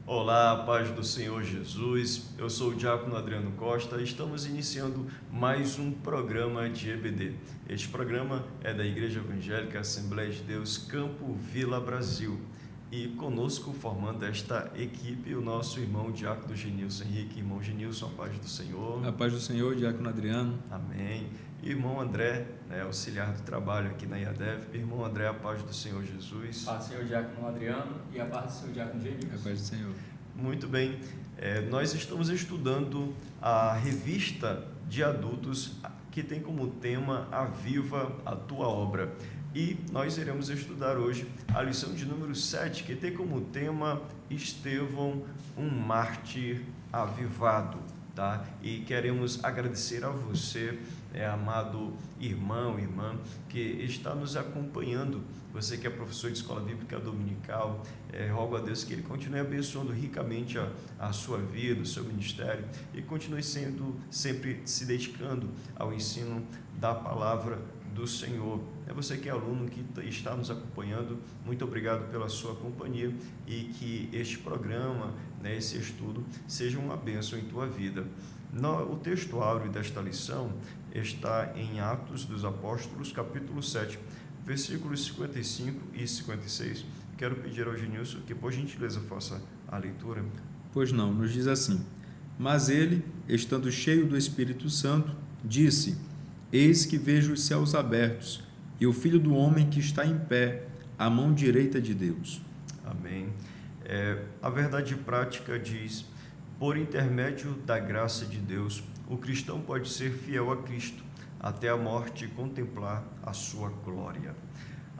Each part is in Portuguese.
Olá, paz do Senhor Jesus. Eu sou o Diácono Adriano Costa e estamos iniciando mais um programa de EBD. Este programa é da Igreja Evangélica Assembleia de Deus Campo Vila Brasil. E conosco, formando esta equipe, o nosso irmão Diácono Genilson Henrique. Irmão Genilson, a paz do Senhor. A paz do Senhor, Diácono Adriano. Amém. Irmão André, auxiliar do trabalho aqui na IADEV. Irmão André, a paz do Senhor Jesus. A paz do Senhor Diácono Adriano e a paz do Senhor Diácono Genilson. A paz do Senhor. Muito bem. Nós estamos estudando a revista de adultos que tem como tema Aviva a Tua Obra. E nós iremos estudar hoje a lição de número 7, que tem como tema Estevão, um mártir avivado. Tá? E queremos agradecer a você, amado irmão, irmã, que está nos acompanhando. Você que é professor de escola bíblica dominical, rogo a Deus que Ele continue abençoando ricamente a sua vida, o seu ministério, e continue sempre se dedicando ao ensino da palavra do Senhor. É você que é aluno, que está nos acompanhando, muito obrigado pela sua companhia e que este programa, esse estudo, seja uma bênção em tua vida. O texto áureo desta lição está em Atos dos Apóstolos, capítulo 7, versículos 55 e 56. Quero pedir ao Genilson que, por gentileza, faça a leitura. Pois não, nos diz assim: Mas ele, estando cheio do Espírito Santo, disse: Eis que vejo os céus abertos e o Filho do Homem que está em pé, à mão direita de Deus. Amém. A verdade prática diz: por intermédio da graça de Deus, o cristão pode ser fiel a Cristo até a morte e contemplar a sua glória.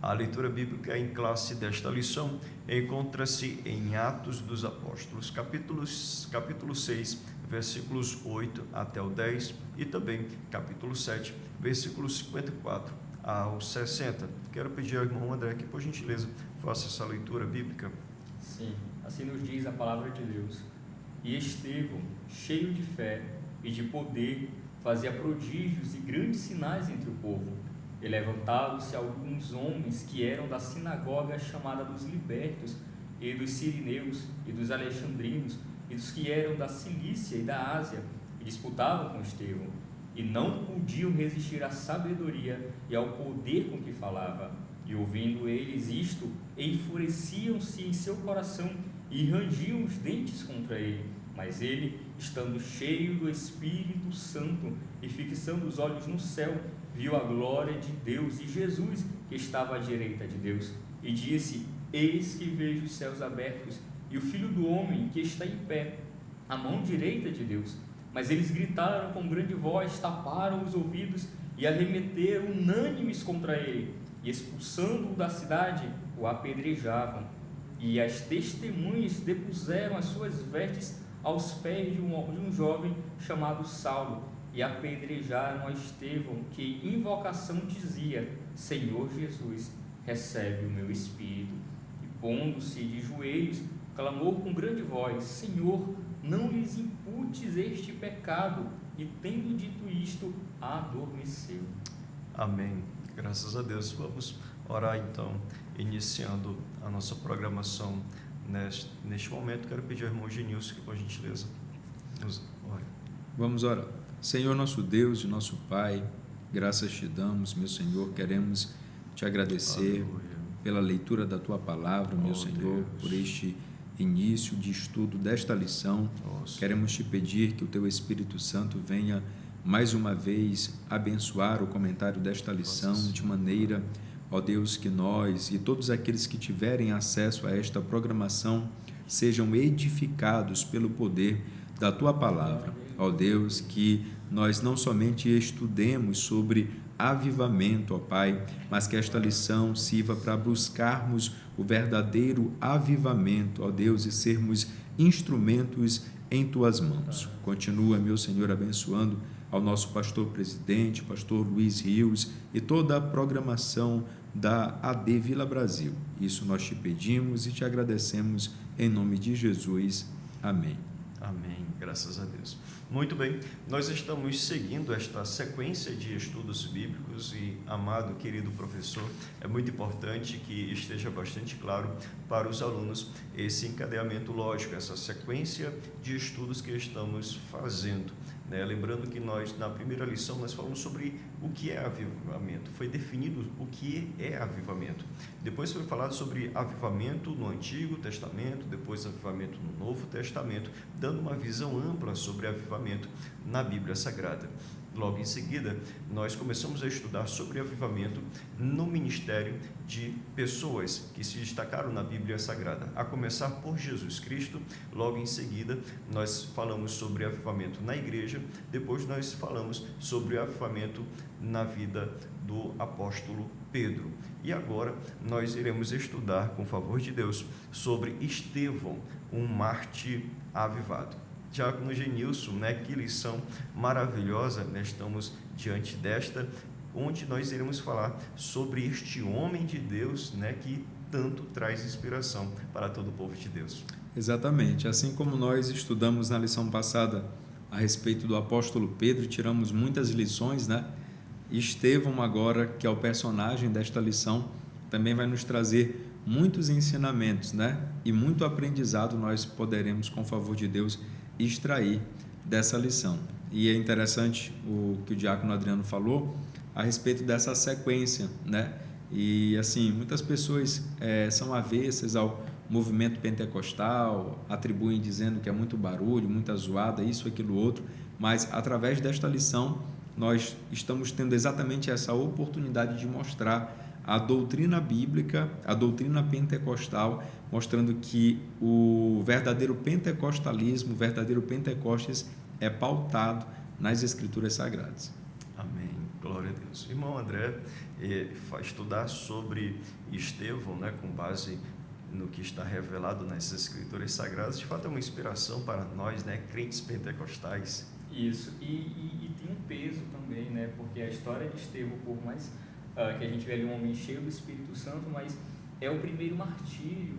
A leitura bíblica em classe desta lição encontra-se em Atos dos Apóstolos, capítulo 6, versículos 8 até o 10, e também capítulo 7, versículos 54 ao 60. Quero pedir ao irmão André que, por gentileza, faça essa leitura bíblica. Sim, assim nos diz a palavra de Deus. E Estevão, cheio de fé e de poder, fazia prodígios e grandes sinais entre o povo. E levantavam-se alguns homens que eram da sinagoga chamada dos libertos, e dos sirineus, e dos alexandrinos, e dos que eram da Cilícia e da Ásia, e disputavam com Estevão, e não podiam resistir à sabedoria e ao poder com que falava. E ouvindo eles isto, enfureciam-se em seu coração, e rangiam os dentes contra ele. Mas ele, estando cheio do Espírito Santo e fixando os olhos no céu, viu a glória de Deus e Jesus, que estava à direita de Deus, e disse: Eis que vejo os céus abertos e o Filho do Homem que está em pé, à mão direita de Deus. Mas eles gritaram com grande voz, taparam os ouvidos e arremeteram unânimes contra ele, e expulsando-o da cidade, o apedrejavam. E as testemunhas depuseram as suas vestes aos pés de um jovem chamado Saulo, e apedrejaram a Estevão, que em invocação dizia: Senhor Jesus, recebe o meu espírito. E pondo-se de joelhos, clamou com grande voz: Senhor, não lhes imputes este pecado. E tendo dito isto, adormeceu. Amém. Graças a Deus. Vamos orar então, iniciando a nossa programação neste momento. Quero pedir ao irmão Genilson que, por gentileza, nos ore. Vamos orar. Senhor, nosso Deus e nosso Pai, graças te damos, meu Senhor. Queremos te agradecer pela leitura da tua palavra, meu Senhor, por este início de estudo desta lição. Queremos te pedir que o teu Espírito Santo venha mais uma vez abençoar o comentário desta lição de maneira, ó Deus, que nós e todos aqueles que tiverem acesso a esta programação sejam edificados pelo poder da tua palavra. Ó Deus, que nós não somente estudemos sobre avivamento, ó Pai, mas que esta lição sirva para buscarmos o verdadeiro avivamento, ó Deus, e sermos instrumentos em tuas mãos. Continua, meu Senhor, abençoando ao nosso pastor presidente, pastor Luiz Rios, e toda a programação da AD Vila Brasil. Isso nós te pedimos e te agradecemos em nome de Jesus. Amém. Amém, graças a Deus. Muito bem, nós estamos seguindo esta sequência de estudos bíblicos e, amado, querido professor, é muito importante que esteja bastante claro para os alunos esse encadeamento lógico, essa sequência de estudos que estamos fazendo. Lembrando que nós, na primeira lição, nós falamos sobre o que é avivamento, foi definido o que é avivamento. Depois foi falado sobre avivamento no Antigo Testamento, depois avivamento no Novo Testamento, dando uma visão ampla sobre avivamento na Bíblia Sagrada. Logo em seguida, nós começamos a estudar sobre avivamento no ministério de pessoas que se destacaram na Bíblia Sagrada, a começar por Jesus Cristo. Logo em seguida, nós falamos sobre avivamento na igreja, depois nós falamos sobre avivamento na vida do apóstolo Pedro. E agora nós iremos estudar, com o favor de Deus, sobre Estevão, um mártir avivado. Diácono Genilson, que lição maravilhosa, estamos diante desta, onde nós iremos falar sobre este homem de Deus, que tanto traz inspiração para todo o povo de Deus. Exatamente, assim como nós estudamos na lição passada a respeito do apóstolo Pedro, tiramos muitas lições, Estevão agora, que é o personagem desta lição, também vai nos trazer muitos ensinamentos, e muito aprendizado nós poderemos, com o favor de Deus, extrair dessa lição. E é interessante o que o diácono Adriano falou a respeito dessa sequência, E assim, muitas pessoas são avessas ao movimento pentecostal, atribuem dizendo que é muito barulho, muita zoada, isso, aquilo, outro, mas através desta lição nós estamos tendo exatamente essa oportunidade de mostrar a doutrina bíblica, a doutrina pentecostal, mostrando que o verdadeiro pentecostalismo, o verdadeiro Pentecostes é pautado nas Escrituras Sagradas. Amém, glória a Deus. Irmão André, estudar sobre Estevão, com base no que está revelado nas Escrituras Sagradas, de fato é uma inspiração para nós, crentes pentecostais. Isso, e tem um peso também, porque a história de Estevão, por mais que a gente vê ali um homem cheio do Espírito Santo, mas é o primeiro martírio,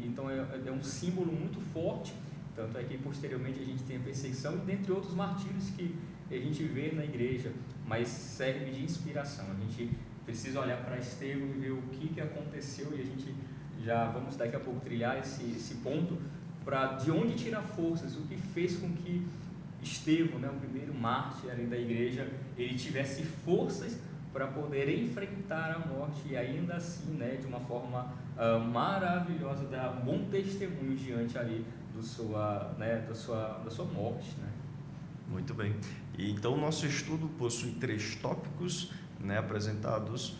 então é um símbolo muito forte, tanto é que posteriormente a gente tem a perseguição, dentre outros martírios que a gente vê na igreja, mas serve de inspiração. A gente precisa olhar para Estevão e ver o que aconteceu, e a gente já vamos daqui a pouco trilhar esse ponto, para de onde tirar forças, o que fez com que Estevão, o primeiro mártir ali da igreja, ele tivesse forças para poder enfrentar a morte e ainda assim, de uma forma maravilhosa, dar um bom testemunho diante ali da sua morte, Muito bem. E então, o nosso estudo possui 3 tópicos, apresentados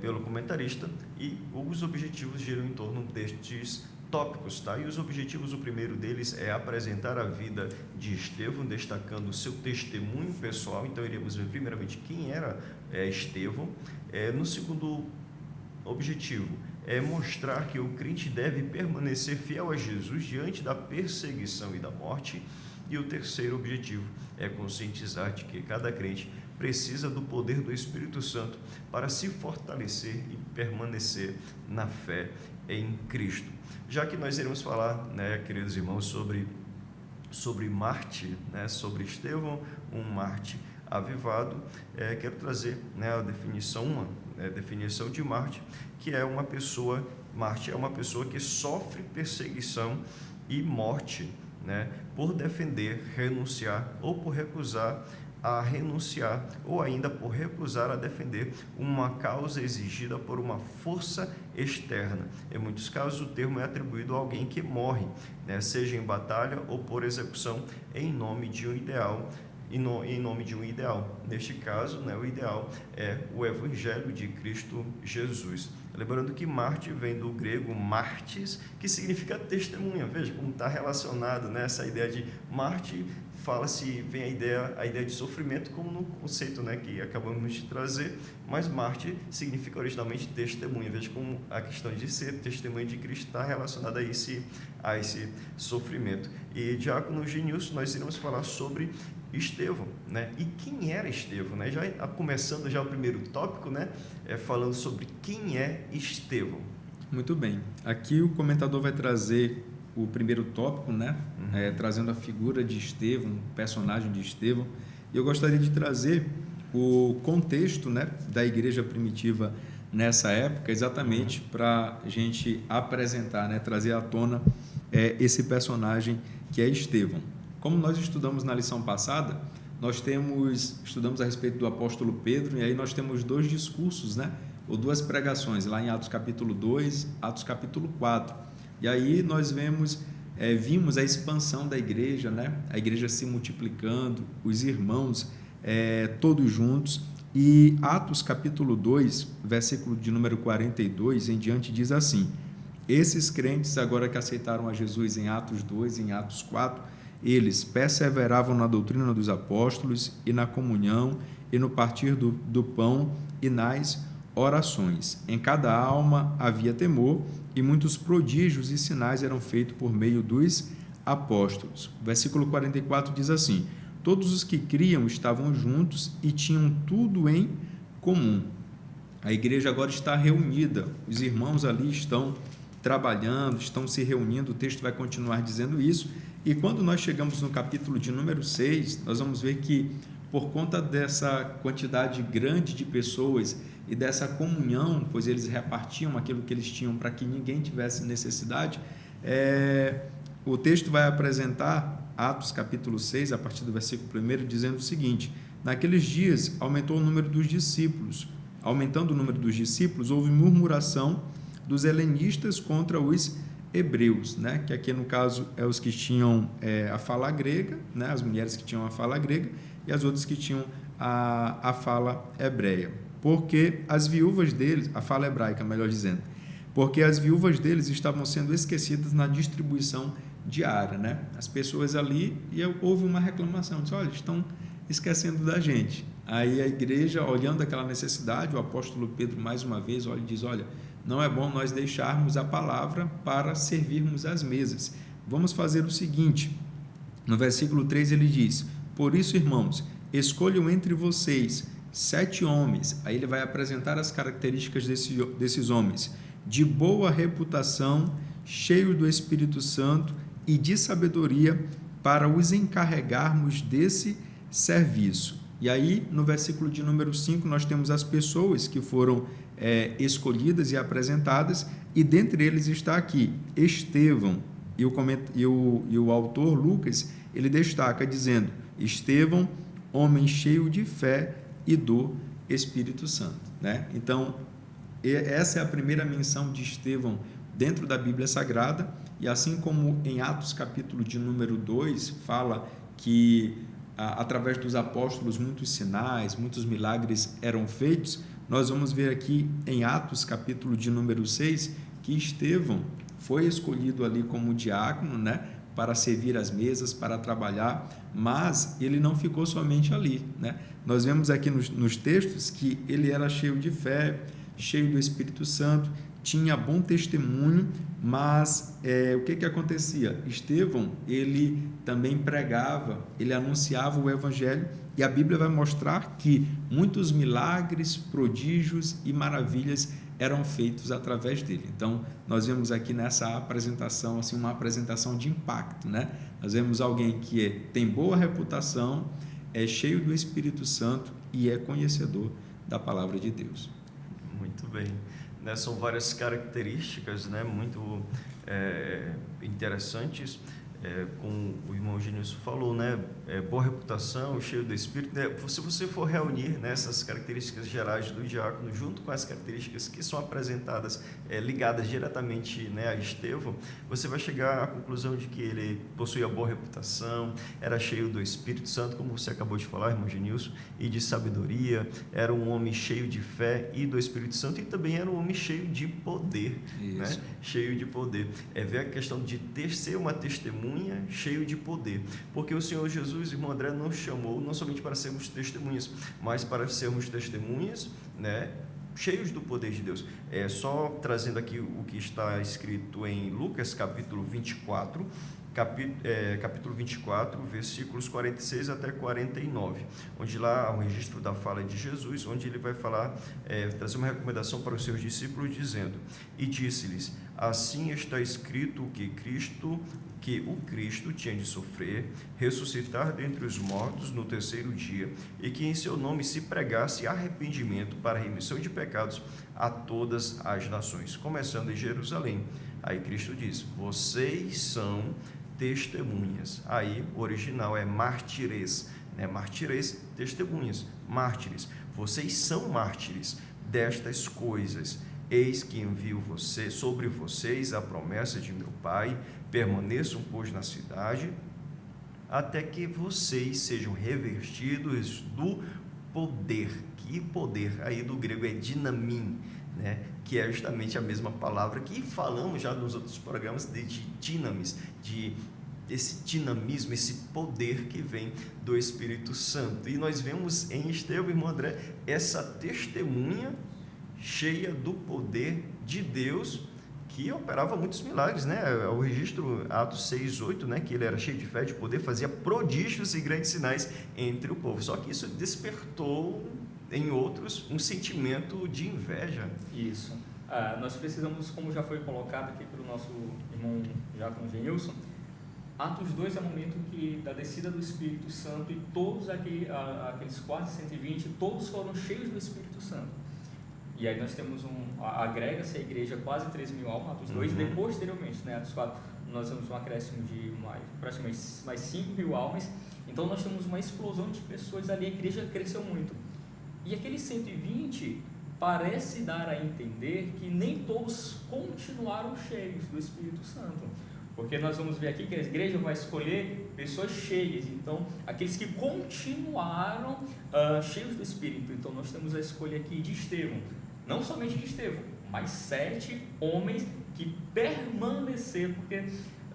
pelo comentarista, e os objetivos giram em torno destes tópicos, E os objetivos, o primeiro deles é apresentar a vida de Estevão, destacando o seu testemunho pessoal. Então, iremos ver primeiramente quem era Estevão. No segundo objetivo, é mostrar que o crente deve permanecer fiel a Jesus diante da perseguição e da morte. E o terceiro objetivo é conscientizar de que cada crente precisa do poder do Espírito Santo para se fortalecer e permanecer na fé em Cristo. Já que nós iremos falar, queridos irmãos, sobre mártir, sobre Estevão, um mártir avivado, quero trazer a definição de mártir, que é uma pessoa, mártir é uma pessoa que sofre perseguição e morte, por defender, renunciar ou por recusar a renunciar, ou ainda por recusar a defender uma causa exigida por uma força externa. Em muitos casos, o termo é atribuído a alguém que morre, seja em batalha ou por execução, em nome de um ideal. Em nome de um ideal. Neste caso, o ideal é o Evangelho de Cristo Jesus. Lembrando que mártir vem do grego martis, que significa testemunha. Veja como está relacionado, essa ideia de mártir. Vem a ideia de sofrimento, como no conceito que acabamos de trazer, mas mártir significa originalmente testemunha. Veja como a questão de ser testemunha de Cristo está relacionada a esse sofrimento. E, diácono Genilson, nós iremos falar sobre Estevão, E quem era Estevão, Já começando já o primeiro tópico, falando sobre quem é Estevão. Muito bem. Aqui o comentador vai trazer o primeiro tópico, né? Trazendo a figura de Estevão, o personagem de Estevão. E eu gostaria de trazer o contexto, né, da igreja primitiva nessa época, exatamente para a gente apresentar, né, trazer à tona esse personagem que é Estevão. Como nós estudamos na lição passada, estudamos a respeito do apóstolo Pedro, e aí nós temos 2 discursos, né, ou 2 pregações, lá em Atos capítulo 2, Atos capítulo 4. E aí nós vimos a expansão da igreja, né, a igreja se multiplicando, os irmãos todos juntos. E Atos capítulo 2, versículo de número 42 em diante, diz assim: esses crentes, agora que aceitaram a Jesus em Atos 2, em Atos 4, eles perseveravam na doutrina dos apóstolos e na comunhão e no partir do pão e nas orações. Em cada alma havia temor, e muitos prodígios e sinais eram feitos por meio dos apóstolos. O versículo 44 diz assim: todos os que criam estavam juntos e tinham tudo em comum. A igreja agora está reunida, os irmãos ali estão trabalhando, estão se reunindo, o texto vai continuar dizendo isso. E quando nós chegamos no capítulo de número 6, nós vamos ver que, por conta dessa quantidade grande de pessoas e dessa comunhão, pois eles repartiam aquilo que eles tinham para que ninguém tivesse necessidade, o texto vai apresentar Atos capítulo 6, a partir do versículo 1, dizendo o seguinte: naqueles dias aumentou o número dos discípulos. Aumentando o número dos discípulos, houve murmuração dos helenistas contra os hebreus, né? Que aqui no caso os que tinham a fala grega, né? As mulheres que tinham a fala grega e as outras que tinham a fala hebreia. Porque as viúvas deles, a fala hebraica, melhor dizendo, porque as viúvas deles estavam sendo esquecidas na distribuição diária, né? As pessoas ali, e houve uma reclamação, disse: olha, estão esquecendo da gente. Aí a igreja, olhando aquela necessidade, o apóstolo Pedro mais uma vez olha e diz: olha, não é bom nós deixarmos a palavra para servirmos as mesas. Vamos fazer o seguinte, no versículo 3 ele diz: por isso, irmãos, escolham entre vocês 7 homens, aí ele vai apresentar as características desses homens, de boa reputação, cheio do Espírito Santo e de sabedoria, para os encarregarmos desse serviço. E aí, no versículo de número 5, nós temos as pessoas que foram escolhidas e apresentadas, e dentre eles está aqui Estevão, e o autor Lucas, ele destaca dizendo: Estevão, homem cheio de fé e do Espírito Santo, né? Então, essa é a primeira menção de Estevão dentro da Bíblia Sagrada, e assim como em Atos capítulo de número 2 fala que através dos apóstolos muitos sinais, muitos milagres eram feitos, nós vamos ver aqui em Atos capítulo de número 6 que Estevão foi escolhido ali como diácono, né, para servir as mesas, para trabalhar, mas ele não ficou somente ali, né? Nós vemos aqui nos textos que ele era cheio de fé, cheio do Espírito Santo, tinha bom testemunho, mas o que acontecia? Estevão, ele também pregava, ele anunciava o Evangelho, e a Bíblia vai mostrar que muitos milagres, prodígios e maravilhas eram feitos através dele. Então, nós vemos aqui nessa apresentação, assim, uma apresentação de impacto, né? Nós vemos alguém que tem boa reputação, é cheio do Espírito Santo e é conhecedor da palavra de Deus. Muito bem. São várias características, né, muito interessantes, como o irmão Genilson falou, né, boa reputação, cheio do Espírito, né? Se você for reunir, né, essas características gerais do diácono junto com as características que são apresentadas, ligadas diretamente, né, a Estevão, você vai chegar à conclusão de que ele possuía boa reputação, era cheio do Espírito Santo, como você acabou de falar, irmão Genilson, e de sabedoria, era um homem cheio de fé e do Espírito Santo, e também era um homem cheio de poder, né? Cheio de poder. Ver a questão de ser uma testemunha cheio de poder, porque o Senhor Jesus, irmão André, nos chamou não somente para sermos testemunhas, mas para sermos testemunhas, né, cheios do poder de Deus. Só trazendo aqui o que está escrito em Lucas capítulo 24, capítulo 24, versículos 46 até 49, onde lá há um registro da fala de Jesus, onde ele vai falar, trazer uma recomendação para os seus discípulos, dizendo: e disse-lhes, assim está escrito que o Cristo tinha de sofrer, ressuscitar dentre os mortos no terceiro dia, e que em seu nome se pregasse arrependimento para a remissão de pecados a todas as nações, começando em Jerusalém. Aí Cristo diz: vocês são testemunhas. Aí o original é mártires, né? Mártires, testemunhas, mártires. Vocês são mártires destas coisas. Eis que envio sobre vocês a promessa de meu Pai. Permaneçam, pois, na cidade, até que vocês sejam revestidos do poder. Que poder? Aí do grego é dinamim, né? Que é justamente a mesma palavra que falamos já nos outros programas de dinamis, esse dinamismo, esse poder que vem do Espírito Santo. E nós vemos em Estevão, irmão André, essa testemunha cheia do poder de Deus, que operava muitos milagres, né? O registro Atos 6:8, né? Que ele era cheio de fé, de poder, fazia prodígios e grandes sinais entre o povo. Só que isso despertou em outros um sentimento de inveja. Isso. Nós precisamos, como já foi colocado aqui pelo nosso irmão Giacomo Genilson, Atos 2 é o momento da descida do Espírito Santo, e todos aqueles quase 120, todos foram cheios do Espírito Santo. E aí nós temos agrega-se a igreja quase 3.000 almas, Atos 2, e depois, posteriormente, né, Atos 4, nós temos um acréscimo de praticamente mais 5.000 almas. Então nós temos uma explosão de pessoas ali, a igreja cresceu muito. E aqueles 120 parece dar a entender que nem todos continuaram cheios do Espírito Santo, porque nós vamos ver aqui que a igreja vai escolher pessoas cheias, então aqueles que continuaram cheios do Espírito. Então nós temos a escolha aqui de Estevão, não somente de Estevão, mas 7 homens que permaneceram, porque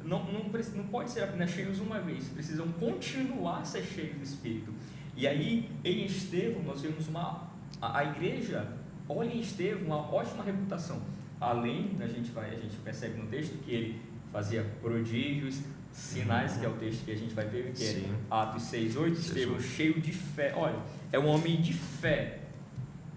não pode ser apenas cheios uma vez, precisam continuar a ser cheios do Espírito. E aí, em Estevão, nós vemos a igreja, olha em Estevão, uma ótima reputação. Além, a gente percebe no texto que ele fazia prodígios, sinais, que é o texto que a gente vai ver, que é Atos 6:8, Estevão cheio de fé. Olha, é um homem de fé,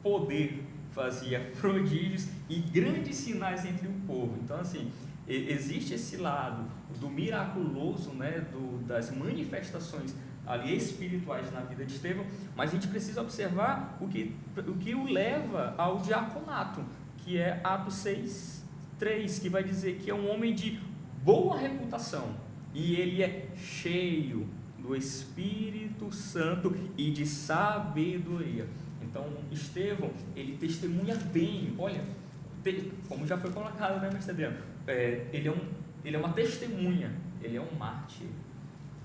poder, fazia prodígios e grandes sinais entre o povo. Então, assim, existe esse lado do miraculoso, né, das manifestações ali espirituais na vida de Estevão, mas a gente precisa observar o que o leva ao diaconato, que é Atos 6:3, que vai dizer que é um homem de boa reputação, e ele é cheio do Espírito Santo e de sabedoria. Então, Estevão, ele testemunha bem. Olha, como já foi colocado, né, mestre Adriano? Ele é uma testemunha, ele é um mártir.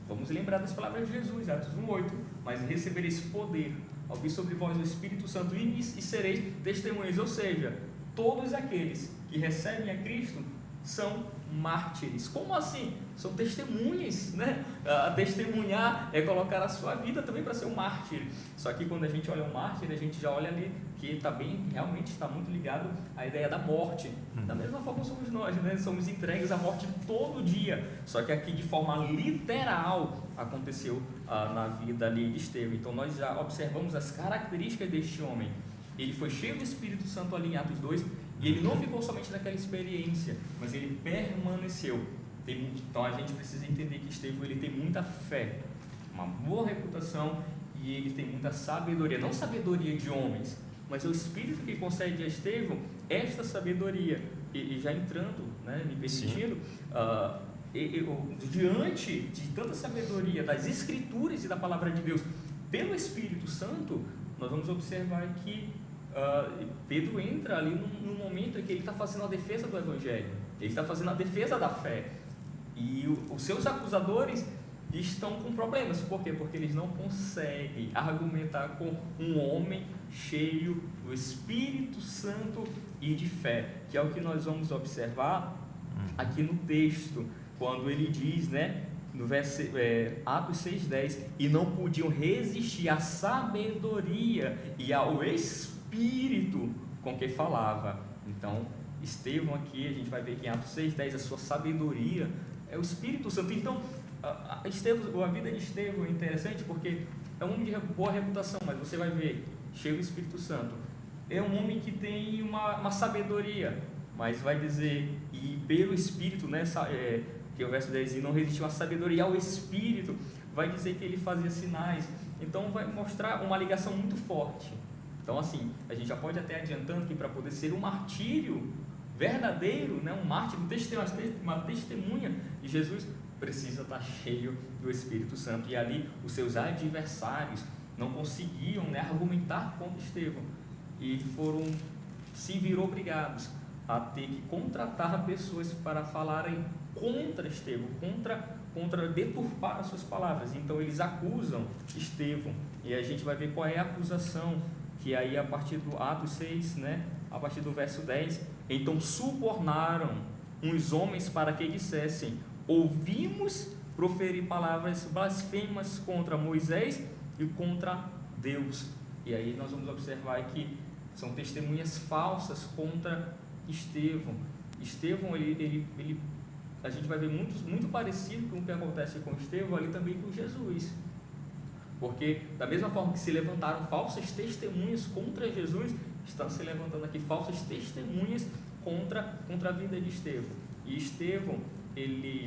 Vamos lembrar das palavras de Jesus, Atos 1:8, mas recebereis poder ao vir sobre vós o Espírito Santo e sereis testemunhas. Ou seja, todos aqueles que recebem a Cristo são mártires. Como assim? São testemunhas, né? Testemunhar é colocar a sua vida também para ser um mártir. Só que quando a gente olha um mártir, a gente já olha ali que realmente está muito ligado à ideia da morte. Da mesma forma somos nós, né? Somos entregues à morte todo dia. Só que aqui de forma literal aconteceu na vida ali de Estevão. Então nós já observamos as características deste homem. Ele foi cheio do Espírito Santo ali em Atos 2, e ele não ficou somente naquela experiência, mas ele permaneceu. Então a gente precisa entender que Estevão, ele tem muita fé, uma boa reputação, e ele tem muita sabedoria, não sabedoria de homens, mas é o Espírito que concede a Estevão esta sabedoria. E já entrando, né, me permitindo, diante de tanta sabedoria das Escrituras e da Palavra de Deus pelo Espírito Santo, nós vamos observar que Pedro entra ali num momento em que ele está fazendo a defesa do Evangelho, ele está fazendo a defesa da fé, e os seus acusadores estão com problemas. Por quê? Porque eles não conseguem argumentar com um homem cheio do Espírito Santo e de fé, que é o que nós vamos observar aqui no texto, quando ele diz, né, no Atos 6:10, e não podiam resistir à sabedoria e ao Espírito com que falava. Então, Estevão aqui, a gente vai ver que em Atos 6:10, a sua sabedoria é o Espírito Santo. Então, a vida de Estevão é interessante porque é um homem de boa reputação, mas você vai ver, cheio do Espírito Santo. É um homem que tem uma sabedoria, mas vai dizer, e pelo Espírito, né, que é o verso 10, e não resistiu à sabedoria, ao Espírito, vai dizer que ele fazia sinais. Então vai mostrar uma ligação muito forte. Então assim, a gente já pode até adiantando que para poder ser um martírio verdadeiro, né, um mártir, uma testemunha de Jesus, precisa estar cheio do Espírito Santo. E ali os seus adversários não conseguiam, né, argumentar contra Estevão e se viram obrigados a ter que contratar pessoas para falarem contra Estevão, contra deturpar as suas palavras. Então eles acusam Estevão, e a gente vai ver qual é a acusação, que aí a partir do Atos 6, né, a partir do verso 10, então subornaram uns homens para que dissessem: ouvimos proferir palavras blasfemas contra Moisés e contra Deus. E aí nós vamos observar que são testemunhas falsas contra Estevão. Estevão, a gente vai ver muito parecido com o que acontece com Estevão ali também com Jesus, porque da mesma forma que se levantaram falsas testemunhas contra Jesus, estão se levantando aqui falsas testemunhas contra a vida de Estevão. E Estevão,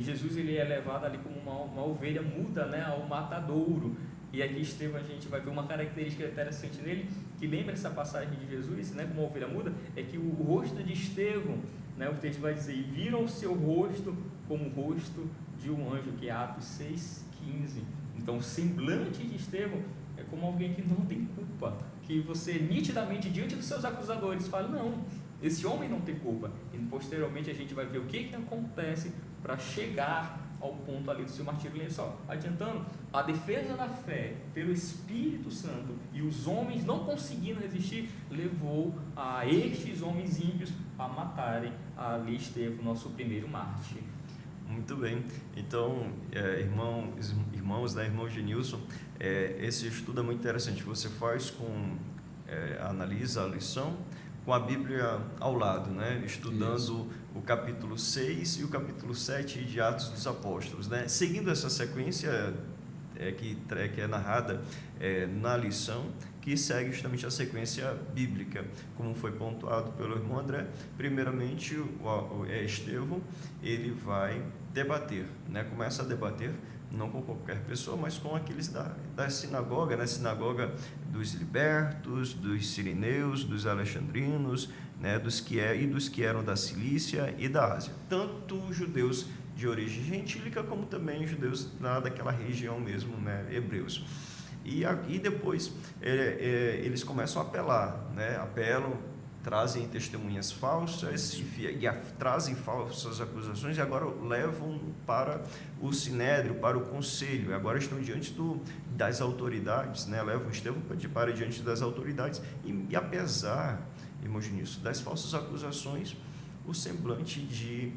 Jesus é levado ali como uma ovelha muda, né, ao matadouro. E aqui Estevão, a gente vai ver uma característica interessante nele, que lembra essa passagem de Jesus, né, como uma ovelha muda, é que o rosto de Estevão, né, o texto vai dizer, e viram o seu rosto como o rosto de um anjo, que é Atos 6,15. Então, o semblante de Estevão é como alguém que não tem culpa, que você nitidamente, diante dos seus acusadores, fala: não, esse homem não tem culpa. E posteriormente a gente vai ver o que acontece para chegar ao ponto ali do seu martírio. Só adiantando, a defesa da fé pelo Espírito Santo e os homens não conseguindo resistir, levou a estes homens ímpios a matarem ali Estevão, nosso primeiro mártir. Muito bem. Então, irmãos, né, irmão Genilson, esse estudo é muito interessante. Você faz analisa a lição com a Bíblia ao lado, né? Estudando isso. O capítulo 6 e o capítulo 7 de Atos dos Apóstolos, né? Seguindo essa sequência que é narrada na lição, que segue justamente a sequência bíblica, como foi pontuado pelo irmão André. Primeiramente, Estevão, ele vai debater, né? Começa a debater, não com qualquer pessoa, mas com aqueles da sinagoga, né? Sinagoga dos libertos, dos sirineus, dos alexandrinos, né? dos que eram da Cilícia e da Ásia, tanto judeus de origem gentílica, como também judeus daquela região mesmo, né? Hebreus. E depois eles começam a apelar, né? Trazem testemunhas falsas trazem falsas acusações, e agora levam para o sinédrio, para o conselho. Agora estão diante das autoridades, né? Levam Estevão para diante das autoridades. E apesar, irmãos nisso, das falsas acusações, o semblante de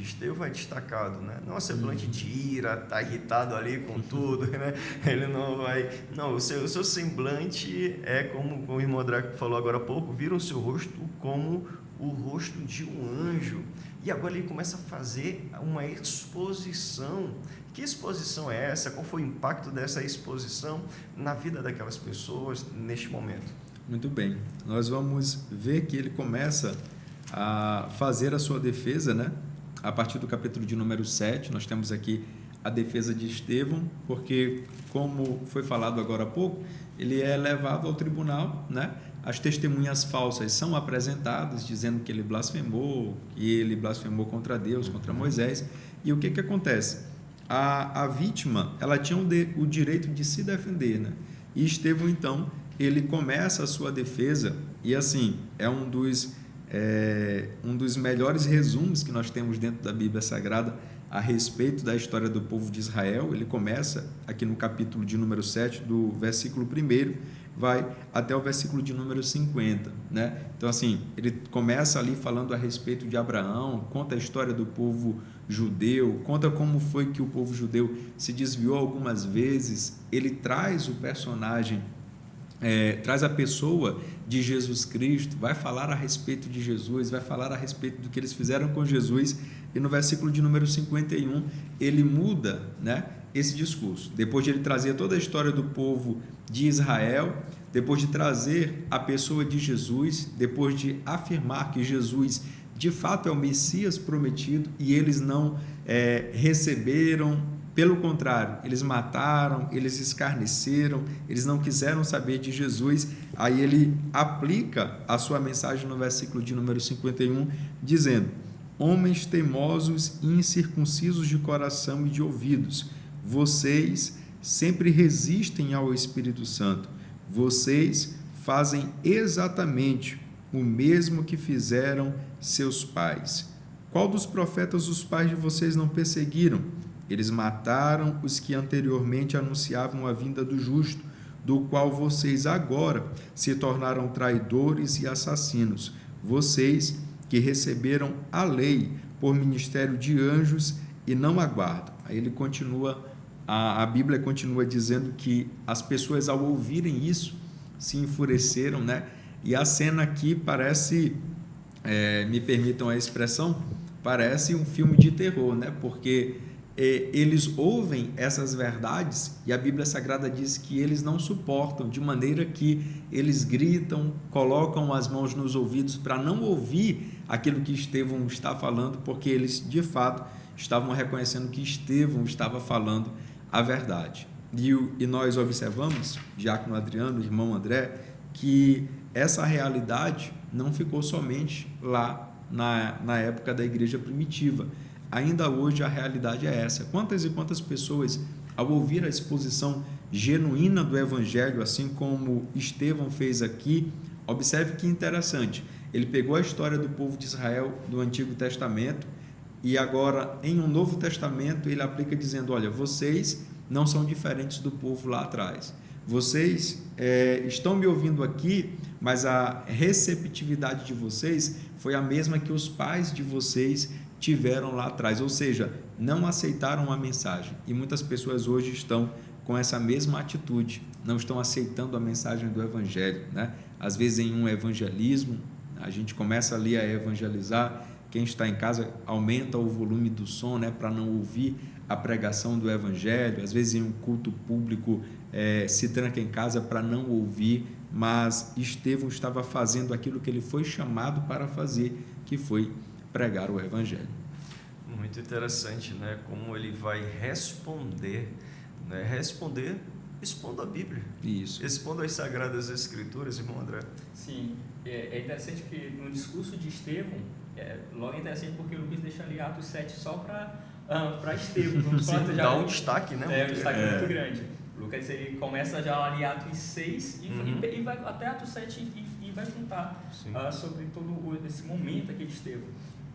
Estevão é destacado, né? Não é semblante de ira, está irritado ali com tudo, né? Ele não vai... Não, o seu semblante é como o irmão Draco falou agora há pouco, viram o seu rosto como o rosto de um anjo. E agora ele começa a fazer uma exposição. Que exposição é essa? Qual foi o impacto dessa exposição na vida daquelas pessoas neste momento? Muito bem. Nós vamos ver que ele começa a fazer a sua defesa, né? A partir do capítulo de número 7, nós temos aqui a defesa de Estevão, porque, como foi falado agora há pouco, ele é levado ao tribunal, né? As testemunhas falsas são apresentadas, dizendo que ele blasfemou contra Deus, contra Moisés. E o que acontece? A vítima, ela tinha o direito de se defender, né? E Estevão, então, ele começa a sua defesa, e assim, é um dos melhores resumos que nós temos dentro da Bíblia Sagrada a respeito da história do povo de Israel. Ele começa aqui no capítulo de número 7, do versículo 1, vai até o versículo de número 50, né? Então, assim, ele começa ali falando a respeito de Abraão, conta a história do povo judeu, conta como foi que o povo judeu se desviou algumas vezes. Ele traz o personagem, traz a pessoa de Jesus Cristo, vai falar a respeito de Jesus, vai falar a respeito do que eles fizeram com Jesus e no versículo de número 51, ele muda, né, esse discurso. Depois de ele trazer toda a história do povo de Israel, depois de trazer a pessoa de Jesus, depois de afirmar que Jesus de fato é o Messias prometido e eles não receberam, pelo contrário, eles mataram, eles escarneceram, eles não quiseram saber de Jesus. Aí ele aplica a sua mensagem no versículo de número 51, dizendo: homens teimosos e incircuncisos de coração e de ouvidos, vocês sempre resistem ao Espírito Santo, vocês fazem exatamente o mesmo que fizeram seus pais. Qual dos profetas os pais de vocês não perseguiram? Eles mataram os que anteriormente anunciavam a vinda do justo, do qual vocês agora se tornaram traidores e assassinos. Vocês que receberam a lei por ministério de anjos e não a guardam. Aí ele continua, a Bíblia continua dizendo que as pessoas, ao ouvirem isso, se enfureceram, né? E a cena aqui parece, me permitam a expressão, parece um filme de terror, né? Porque eles ouvem essas verdades e a Bíblia Sagrada diz que eles não suportam, de maneira que eles gritam, colocam as mãos nos ouvidos para não ouvir aquilo que Estevão está falando, porque eles de fato estavam reconhecendo que Estevão estava falando a verdade. E nós observamos, diácono Adriano, irmão André, que essa realidade não ficou somente lá na época da igreja primitiva. Ainda hoje a realidade é essa. Quantas e quantas pessoas, ao ouvir a exposição genuína do Evangelho, assim como Estevão fez aqui, observe que interessante, ele pegou a história do povo de Israel do Antigo Testamento e agora em um Novo Testamento ele aplica dizendo: olha, vocês não são diferentes do povo lá atrás. Vocês estão me ouvindo aqui, mas a receptividade de vocês foi a mesma que os pais de vocês tiveram lá atrás, ou seja, não aceitaram a mensagem. E muitas pessoas hoje estão com essa mesma atitude, não estão aceitando a mensagem do Evangelho, né? Às vezes em um evangelismo, a gente começa ali a evangelizar, quem está em casa aumenta o volume do som, né, para não ouvir a pregação do Evangelho. Às vezes em um culto público se tranca em casa para não ouvir, mas Estevão estava fazendo aquilo que ele foi chamado para fazer, que foi pregar o Evangelho. Muito interessante, né? Como ele vai responder, né? Expondo a Bíblia. Isso. Expondo as Sagradas Escrituras, irmão André. Sim, é interessante que no discurso de Estevão, logo é interessante porque o Lucas deixa ali Atos 7 só para Estevão. Sim, dá um destaque, né? Um destaque muito grande. Lucas ele começa já ali em Atos 6 e vai até Atos 7 e vai contar sobre todo esse momento aqui de Estevão.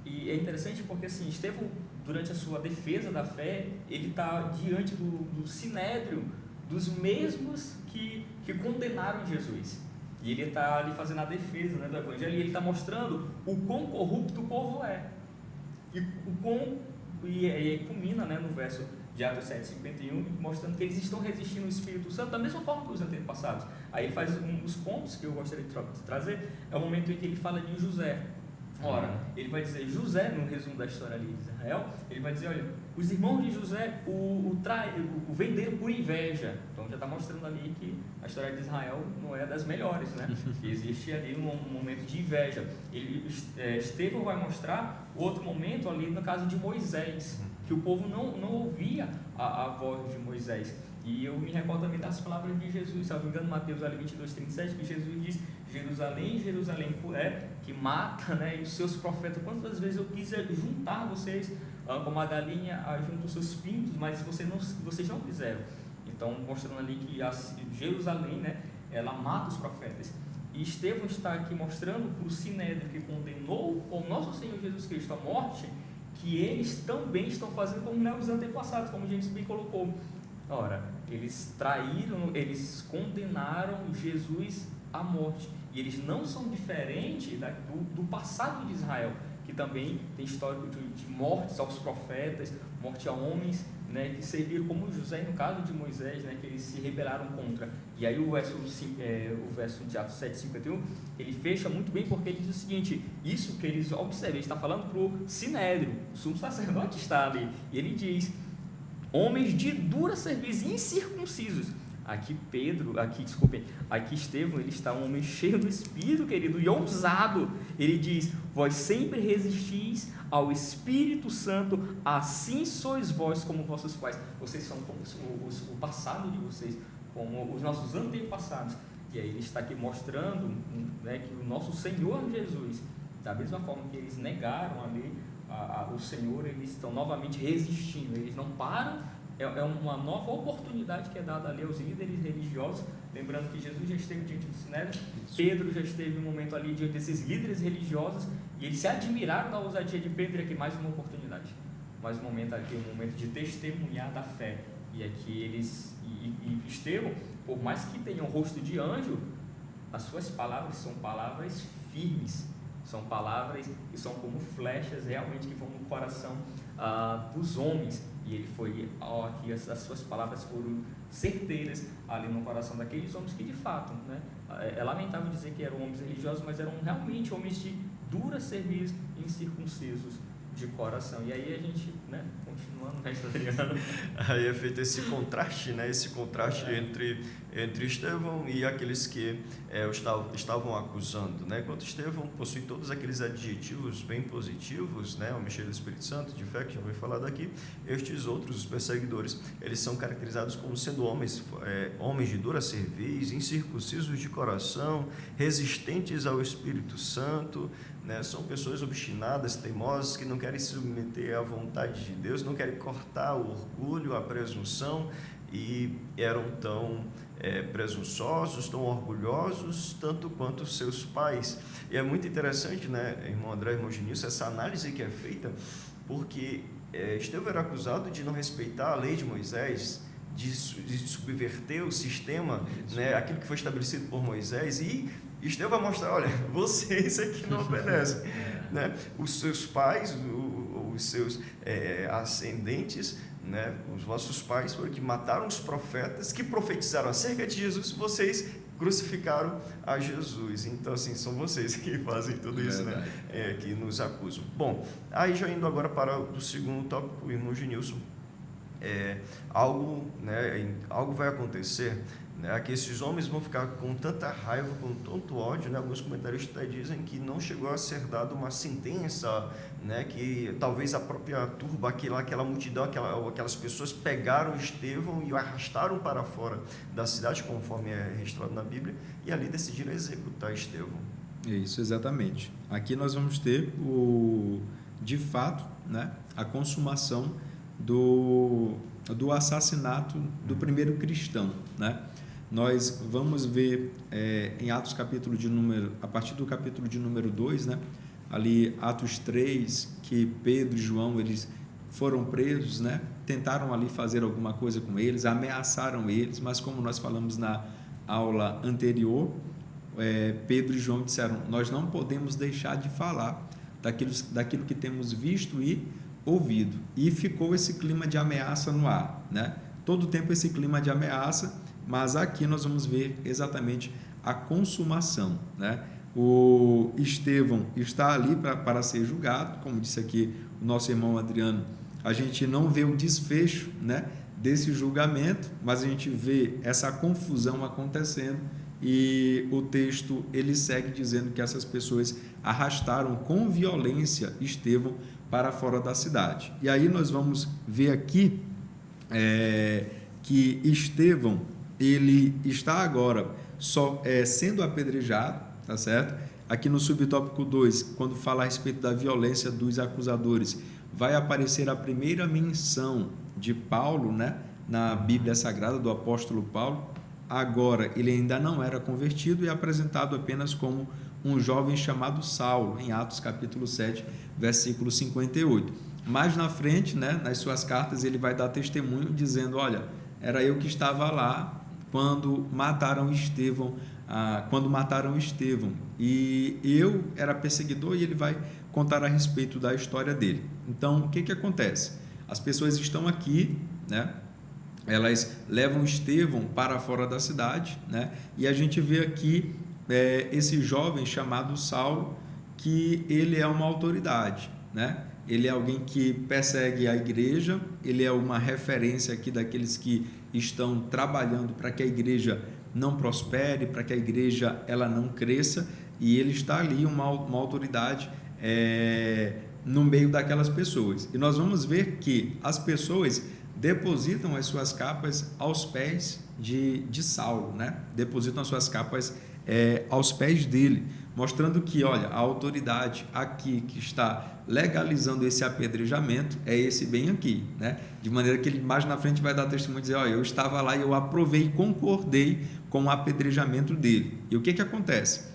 E é interessante porque assim, Estevão, durante a sua defesa da fé, ele está diante do sinédrio dos mesmos que condenaram Jesus. E ele está ali fazendo a defesa, né, do Evangelho, e ele está mostrando o quão corrupto o povo é. E culmina, né, no verso de Atos 7:51, mostrando que eles estão resistindo ao Espírito Santo da mesma forma que os antepassados. Aí ele faz um dos pontos que eu gostaria de trazer, é o momento em que ele fala de José. Ora, ele vai dizer, José, no resumo da história ali de Israel, ele vai dizer, olha, os irmãos de José o venderam por inveja. Então já está mostrando ali que a história de Israel não é das melhores, né? Existe ali um momento de inveja. Estevão vai mostrar outro momento ali no caso de Moisés, que o povo não ouvia a voz de Moisés. E eu me recordo também das palavras de Jesus, se não me engano, Mateus 22:37, que Jesus diz: Jerusalém, Jerusalém, que mata, né, e os seus profetas, quantas vezes eu quis juntar vocês como a galinha junto os seus pintos, mas vocês não quiseram. Então, mostrando ali que Jerusalém, né, ela mata os profetas. E Estevão está aqui mostrando para o sinédrio que condenou o nosso Senhor Jesus Cristo à morte, que eles também estão fazendo como os antepassados, como James bem colocou. Ora, eles traíram, eles condenaram Jesus à morte. E eles não são diferentes do passado de Israel, que também tem histórico de mortes aos profetas, morte a homens, né, que serviram como José, no caso de Moisés, né, que eles se rebelaram contra. E aí o verso de Atos 7:51, ele fecha muito bem, porque ele diz o seguinte: isso que eles observam, ele está falando para o Sinédrio, o sumo sacerdote está ali, e ele diz: homens de dura cerviz, incircuncisos. Aqui Estevão, ele está um homem cheio do Espírito, querido, e ousado. Ele diz: vós sempre resistis ao Espírito Santo, assim sois vós como vossos pais. Vocês são como o passado de vocês, como os nossos antepassados. E aí ele está aqui mostrando, né, que o nosso Senhor Jesus, da mesma forma que eles negaram ali o Senhor, eles estão novamente resistindo, eles não param. É uma nova oportunidade que é dada ali aos líderes religiosos. Lembrando que Jesus já esteve diante do Sinédrio, Pedro já esteve um momento ali diante desses líderes religiosos, e eles se admiraram da ousadia de Pedro. E aqui mais uma oportunidade, mais um momento aqui, um momento de testemunhar da fé. E aqui eles, e Estevão, por mais que tenham rosto de anjo, as suas palavras são palavras firmes, são palavras que são como flechas realmente que vão no coração dos homens. E ele foi, aqui as suas palavras foram certeiras ali no coração daqueles homens que de fato, né, é lamentável dizer que eram homens religiosos, mas eram realmente homens de dura cerviz, incircuncisos de coração. E aí a gente, né, continuando, né, Adriano? Aí é feito esse contraste, né, entre Estevão e aqueles que estavam acusando, né? Enquanto Estevão possui todos aqueles adjetivos bem positivos, né, ao mexer do Espírito Santo, de fé, que já foi falado aqui, estes outros, os perseguidores, eles são caracterizados como sendo homens de dura cerviz, incircuncisos de coração, resistentes ao Espírito Santo, né? São pessoas obstinadas, teimosas, que não querem se submeter à vontade de Deus, não querem cortar o orgulho, a presunção, e eram tão presunçosos, tão orgulhosos, tanto quanto seus pais. E é muito interessante, né, irmão André e irmão Genilson, essa análise que é feita, porque Estevão era acusado de não respeitar a lei de Moisés, de subverter o sistema, né, aquilo que foi estabelecido por Moisés, e Estevão vai mostrar: olha, vocês aqui não obedecem, né? Os seus pais, os seus ascendentes, né, os vossos pais foram que mataram os profetas que profetizaram acerca de Jesus, vocês crucificaram a Jesus. Então, assim, são vocês que fazem tudo isso, né, que nos acusam. Bom, aí já indo agora para o segundo tópico, irmão Genilson, algo vai acontecer, né, que esses homens vão ficar com tanta raiva, com tanto ódio, né? Alguns comentaristas dizem que não chegou a ser dada uma sentença, né, que talvez a própria turba, aquela multidão, aquelas pessoas pegaram Estevão e o arrastaram para fora da cidade, conforme é registrado na Bíblia, e ali decidiram executar Estevão. Isso, exatamente. Aqui nós vamos ter de fato, né, a consumação do assassinato do primeiro cristão, né? Nós vamos ver em Atos a partir do capítulo de número 2, né? Ali Atos 3, que Pedro e João, eles foram presos, né? Tentaram ali fazer alguma coisa com eles, ameaçaram eles, mas como nós falamos na aula anterior, Pedro e João disseram: nós não podemos deixar de falar daquilo que temos visto e ouvido. E ficou esse clima de ameaça no ar, né? Todo o tempo esse clima de ameaça, mas aqui nós vamos ver exatamente a consumação, né? O Estevão está ali para ser julgado, como disse aqui o nosso irmão Adriano. A gente não vê o desfecho, né, desse julgamento, mas a gente vê essa confusão acontecendo, e o texto ele segue dizendo que essas pessoas arrastaram com violência Estevão para fora da cidade. E aí nós vamos ver aqui que Estevão, ele está agora sendo apedrejado, tá certo? Aqui no subtópico 2, quando fala a respeito da violência dos acusadores, vai aparecer a primeira menção de Paulo, né, na Bíblia Sagrada, do apóstolo Paulo. Agora, ele ainda não era convertido e é apresentado apenas como um jovem chamado Saulo, em Atos capítulo 7, versículo 58. Mais na frente, né, nas suas cartas, ele vai dar testemunho dizendo: olha, era eu que estava lá quando mataram Estevão, e eu era perseguidor, e ele vai contar a respeito da história dele. Então, o que acontece? As pessoas estão aqui, né? Elas levam Estevão para fora da cidade, né? E a gente vê aqui esse jovem chamado Saulo, que ele é uma autoridade, né? Ele é alguém que persegue a igreja, ele é uma referência aqui daqueles que estão trabalhando para que a igreja não prospere, para que a igreja ela não cresça, e ele está ali uma autoridade no meio daquelas pessoas. E nós vamos ver que as pessoas depositam as suas capas aos pés de Saulo, né? Depositam as suas capas aos pés dele, mostrando que, olha, a autoridade aqui que está legalizando esse apedrejamento é esse bem aqui, né? De maneira que ele mais na frente vai dar testemunho e dizer, olha, eu estava lá e eu aprovei e concordei com o apedrejamento dele. E o que acontece?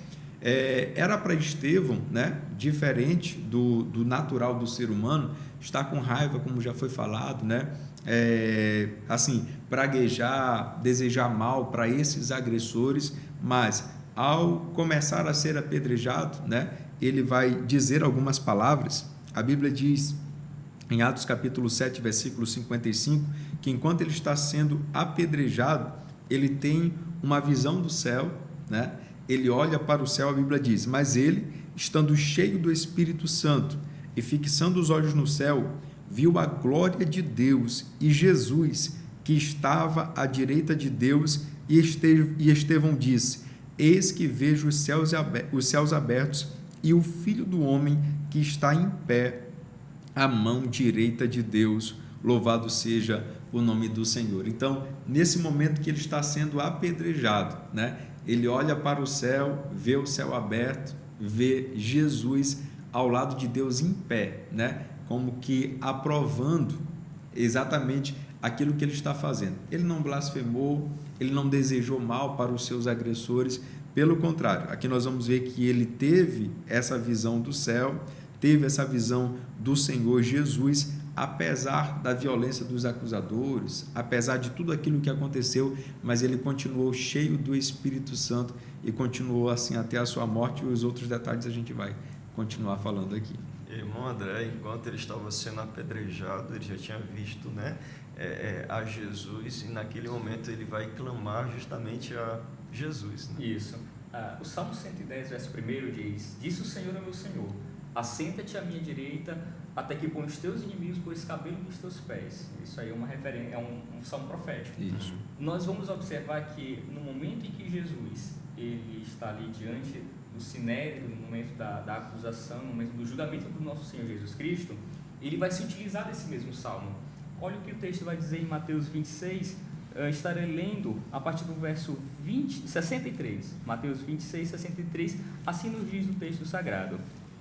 Era para Estevão, né, diferente do natural do ser humano, estar com raiva, como já foi falado, né, assim, praguejar, desejar mal para esses agressores, mas ao começar a ser apedrejado, né, ele vai dizer algumas palavras. A Bíblia diz em Atos capítulo 7, versículo 55, que enquanto ele está sendo apedrejado, ele tem uma visão do céu, né? Ele olha para o céu, a Bíblia diz, mas ele, estando cheio do Espírito Santo e fixando os olhos no céu, viu a glória de Deus e Jesus, que estava à direita de Deus, e Estevão disse, eis que vejo os céus abertos e o Filho do Homem que está em pé à mão direita de Deus, louvado seja o nome do Senhor. Então, nesse momento que ele está sendo apedrejado, né? Ele olha para o céu, vê o céu aberto, vê Jesus ao lado de Deus em pé, né? Como que aprovando exatamente aquilo que ele está fazendo. Ele não blasfemou, ele não desejou mal para os seus agressores, pelo contrário, aqui nós vamos ver que ele teve essa visão do céu, teve essa visão do Senhor Jesus, apesar da violência dos acusadores, apesar de tudo aquilo que aconteceu, mas ele continuou cheio do Espírito Santo e continuou assim até a sua morte, e os outros detalhes a gente vai continuar falando aqui. Irmão André, enquanto ele estava sendo apedrejado, ele já tinha visto, né, a Jesus, e naquele momento ele vai clamar justamente a Jesus, né? Isso. O Salmo 110, verso 1 diz, disse o Senhor ao meu Senhor, assenta-te à minha direita, até que põe os teus inimigos por escabelo dos teus pés. Isso aí é uma referência, é um salmo profético. Isso. Nós vamos observar que no momento em que Jesus ele está ali diante do sinédrio, no momento da acusação, no momento do julgamento do nosso Senhor Jesus Cristo, ele vai se utilizar desse mesmo salmo. Olha o que o texto vai dizer em Mateus 26, estarei lendo a partir do verso 63. Mateus 26, 63, assim nos diz o texto sagrado.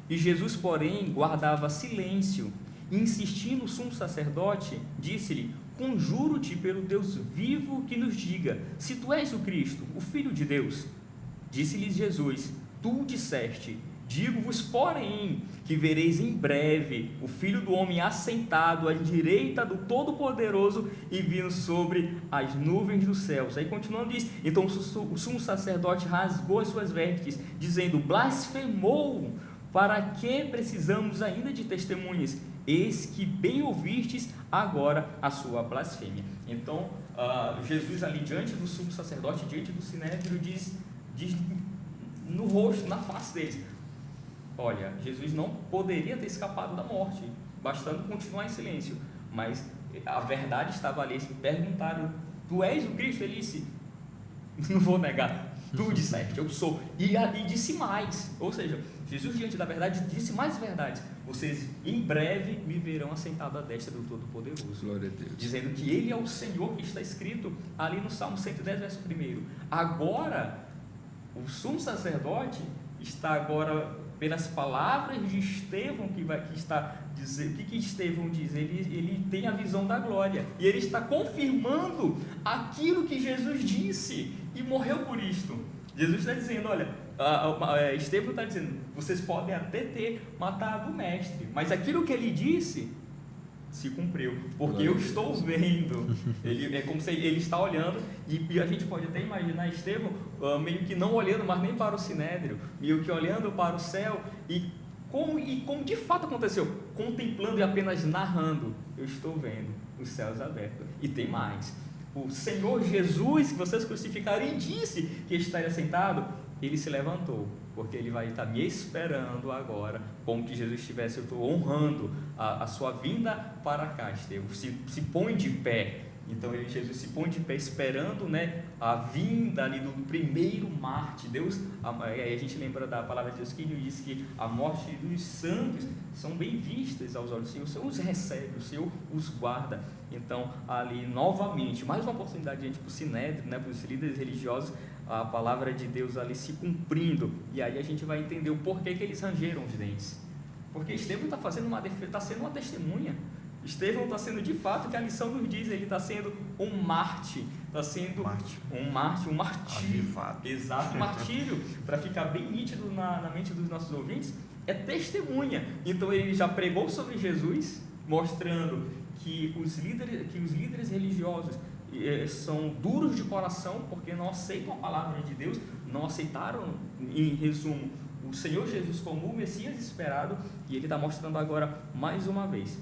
E Jesus, porém, guardava silêncio, e insistindo o sumo sacerdote, disse-lhe, conjuro-te pelo Deus vivo que nos diga, se tu és o Cristo, o Filho de Deus. Disse-lhes Jesus, tu disseste, digo-vos, porém, que vereis em breve o Filho do Homem assentado à direita do Todo-Poderoso e vindo sobre as nuvens dos céus. Aí continuando diz, então o sumo sacerdote rasgou as suas vestes, dizendo, blasfemou, para que precisamos ainda de testemunhas? Eis que bem ouvistes agora a sua blasfêmia. Então, Jesus ali diante do sumo sacerdote, diante do sinédrio, diz no rosto, na face deles, olha, Jesus não poderia ter escapado da morte, bastando continuar em silêncio, mas a verdade estava ali. Eles perguntaram, tu és o Cristo? Ele disse, não vou negar, tu disseste, eu sou, e disse mais, ou seja, Jesus diante da verdade disse mais verdades, vocês em breve me verão assentado à destra do Todo-Poderoso. Glória a Deus. Dizendo que Ele é o Senhor, que está escrito ali no Salmo 110, verso 1. Agora, o sumo sacerdote está agora, pelas palavras de Estevão, que está dizendo, o que Estevão diz? Ele tem a visão da glória, e ele está confirmando aquilo que Jesus disse, e morreu por isto. Jesus está dizendo, olha, Estevão está dizendo, vocês podem até ter matado o mestre, mas aquilo que ele disse se cumpriu, porque eu estou vendo. É como se ele está olhando, e a gente pode até imaginar Estevão meio que não olhando mais nem para o sinédrio, meio que olhando para o céu e como de fato aconteceu, contemplando e apenas narrando, eu estou vendo os céus abertos. E tem mais, o Senhor Jesus, que vocês crucificaram, e disse que estaria sentado, ele se levantou, porque ele vai estar me esperando agora, como que Jesus estivesse, eu estou honrando a sua vinda para cá. Estevão se põe de pé. Então Jesus se põe de pé esperando, né, a vinda ali do primeiro mártir. Deus, aí a gente lembra da palavra de Deus que ele diz que a morte dos santos são bem vistas aos olhos do Senhor. O Senhor os recebe, o Senhor os guarda. Então ali novamente, mais uma oportunidade de gente para o Sinédrio, né, para os líderes religiosos, a palavra de Deus ali se cumprindo. E aí a gente vai entender o porquê que eles rangeram os dentes. Porque Estevão está fazendo uma defesa, está sendo uma testemunha. Estevão está sendo de fato, que a lição nos diz, ele está sendo um mártir, está sendo um martírio, avivado. Exato, martírio, para ficar bem nítido na mente dos nossos ouvintes, é testemunha. Então ele já pregou sobre Jesus, mostrando que os líderes religiosos são duros de coração, porque não aceitam a palavra de Deus, não aceitaram, em resumo, o Senhor Jesus como o Messias esperado, e ele está mostrando agora mais uma vez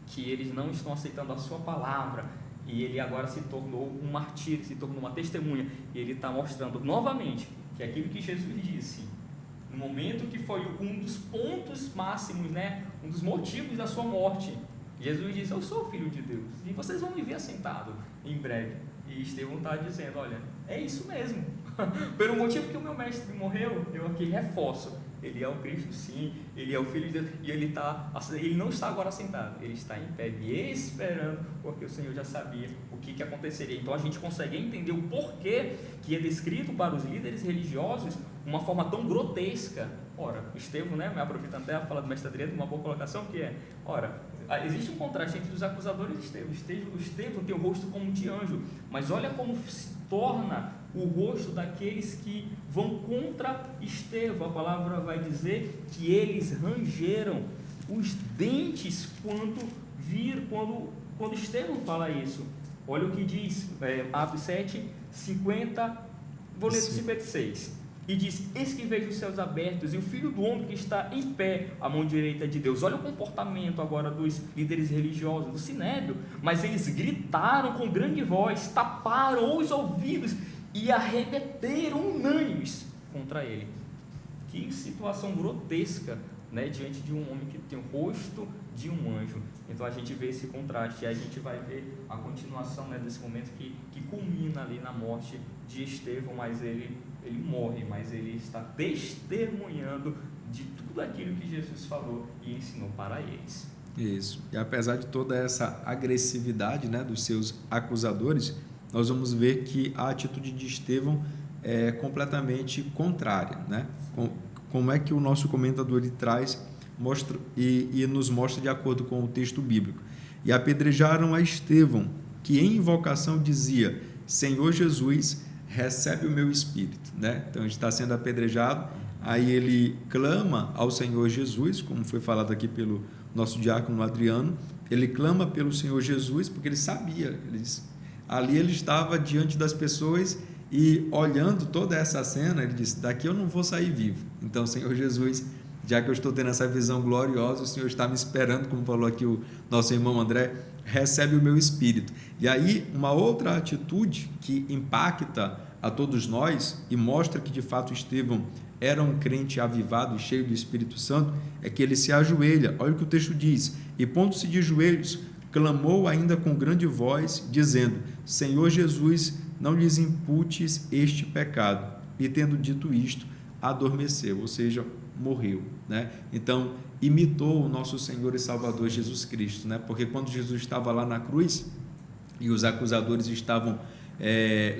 que eles não estão aceitando a sua palavra, e ele agora se tornou um martírio, se tornou uma testemunha, e ele está mostrando novamente que aquilo que Jesus disse, no momento que foi um dos pontos máximos, né, um dos motivos da sua morte, Jesus disse: eu sou o Filho de Deus, e vocês vão me ver assentado em breve. E Estevão está dizendo: olha, é isso mesmo, pelo motivo que o meu mestre morreu, eu aqui reforço, ele é o Cristo, sim, ele é o Filho de Deus, e ele não está agora sentado, ele está em pé, me esperando, porque o Senhor já sabia o que aconteceria. Então a gente consegue entender o porquê que é descrito para os líderes religiosos uma forma tão grotesca. Ora, Estevão, né, me aproveitando até a fala do mestre Adriano, uma boa colocação, que é, ora, existe um contraste entre os acusadores de Estevão. Estevão tem o rosto como de anjo, mas olha como se torna o rosto daqueles que vão contra Estevão. A palavra vai dizer que eles rangeram os dentes quando Estevão fala isso. Olha o que diz, Atos 7, 50, vou ler do 56. E diz: eis que vejo os céus abertos e o Filho do Homem que está em pé à mão direita de Deus. Olha o comportamento agora dos líderes religiosos, do Sinédrio. Mas eles gritaram com grande voz, taparam os ouvidos e arremeteram unânimes contra ele. Que situação grotesca, né, diante de um homem que tem o rosto de um anjo. Então a gente vê esse contraste, e a gente vai ver a continuação, né, desse momento que culmina ali na morte de Estevão, mas ele morre, mas ele está testemunhando de tudo aquilo que Jesus falou e ensinou para eles. Isso. E apesar de toda essa agressividade, né, dos seus acusadores, nós vamos ver que a atitude de Estevão é completamente contrária, né? Como é que o nosso comentador ele traz, mostra e nos mostra de acordo com o texto bíblico. E apedrejaram a Estevão, que em invocação dizia: Senhor Jesus, recebe o meu espírito, né? Então ele está sendo apedrejado, aí ele clama ao Senhor Jesus, como foi falado aqui pelo nosso diácono Adriano, ele clama pelo Senhor Jesus, porque ele sabia, ali ele estava diante das pessoas e olhando toda essa cena, ele disse: daqui eu não vou sair vivo. Então, Senhor Jesus, já que eu estou tendo essa visão gloriosa, o Senhor está me esperando, como falou aqui o nosso irmão André, recebe o meu espírito. E aí, uma outra atitude que impacta a todos nós e mostra que de fato Estevão era um crente avivado e cheio do Espírito Santo, é que ele se ajoelha. Olha o que o texto diz: e pondo-se de joelhos, clamou ainda com grande voz, dizendo: Senhor Jesus, não lhes imputes este pecado. E tendo dito isto, adormeceu, ou seja, morreu, né? Então, imitou o nosso Senhor e Salvador Jesus Cristo, né? Porque quando Jesus estava lá na cruz e os acusadores estavam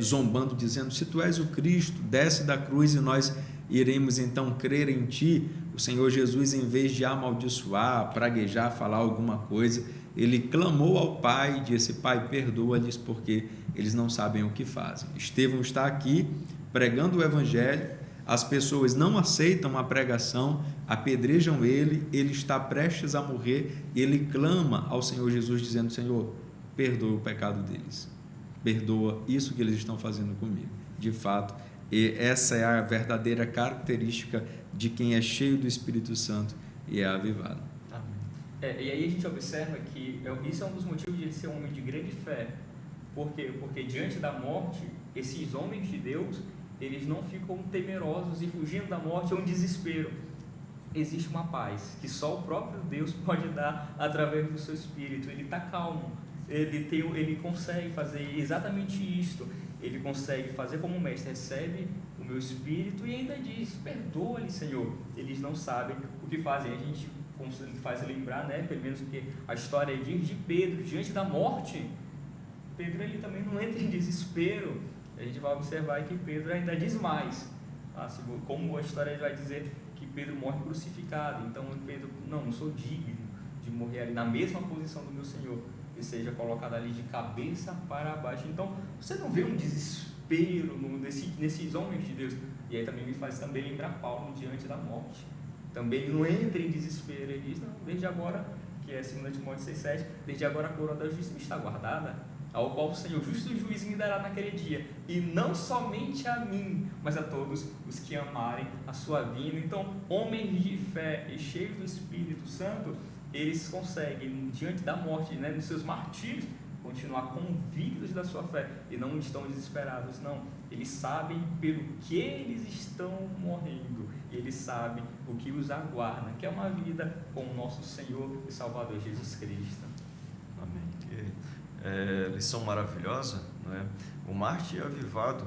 zombando, dizendo: se tu és o Cristo, desce da cruz e nós iremos então crer em ti, o Senhor Jesus, em vez de amaldiçoar, praguejar, falar alguma coisa, ele clamou ao Pai e disse: Pai, perdoa-lhes, porque eles não sabem o que fazem. Estevão está aqui pregando o Evangelho, as pessoas não aceitam a pregação, apedrejam ele, ele está prestes a morrer, ele clama ao Senhor Jesus dizendo: Senhor, perdoa o pecado deles, perdoa isso que eles estão fazendo comigo. De fato, e essa é a verdadeira característica de quem é cheio do Espírito Santo e é avivado. E aí a gente observa que isso é um dos motivos de ele ser um homem de grande fé. Por quê? Porque diante da morte, esses homens de Deus, eles não ficam temerosos e fugindo da morte é um desespero. Existe uma paz que só o próprio Deus pode dar através do seu Espírito. Ele está calmo, ele consegue fazer exatamente isto. Ele consegue fazer como o mestre: recebe o meu Espírito, e ainda diz: perdoa-lhe, Senhor, eles não sabem o que fazem. A gente faz lembrar, né, pelo menos que a história diz, de Pedro diante da morte. Pedro, ele também não entra em desespero. A gente vai observar que Pedro ainda diz mais, como a história vai dizer que Pedro morre crucificado. Então Pedro: não sou digno de morrer ali na mesma posição do meu Senhor, e seja colocado ali de cabeça para baixo. Então você não vê um desespero nesses homens de Deus. E aí também me faz também lembrar Paulo diante da morte. Também não entra em desespero. Ele diz: não, desde agora, que é 2 Timóteo 6,7, desde agora a coroa da justiça me está guardada, ao qual o Senhor, justo juiz, me dará naquele dia, e não somente a mim, mas a todos os que amarem a sua vinda. Então, homens de fé e cheios do Espírito Santo, eles conseguem, diante da morte, né, nos seus martírios, continuar convictos da sua fé, e não estão desesperados, não. Eles sabem pelo que eles estão morrendo, e eles sabem o que os aguarda, que é uma vida com o nosso Senhor e Salvador Jesus Cristo. Amém. Lição maravilhosa, não é? O mártir avivado,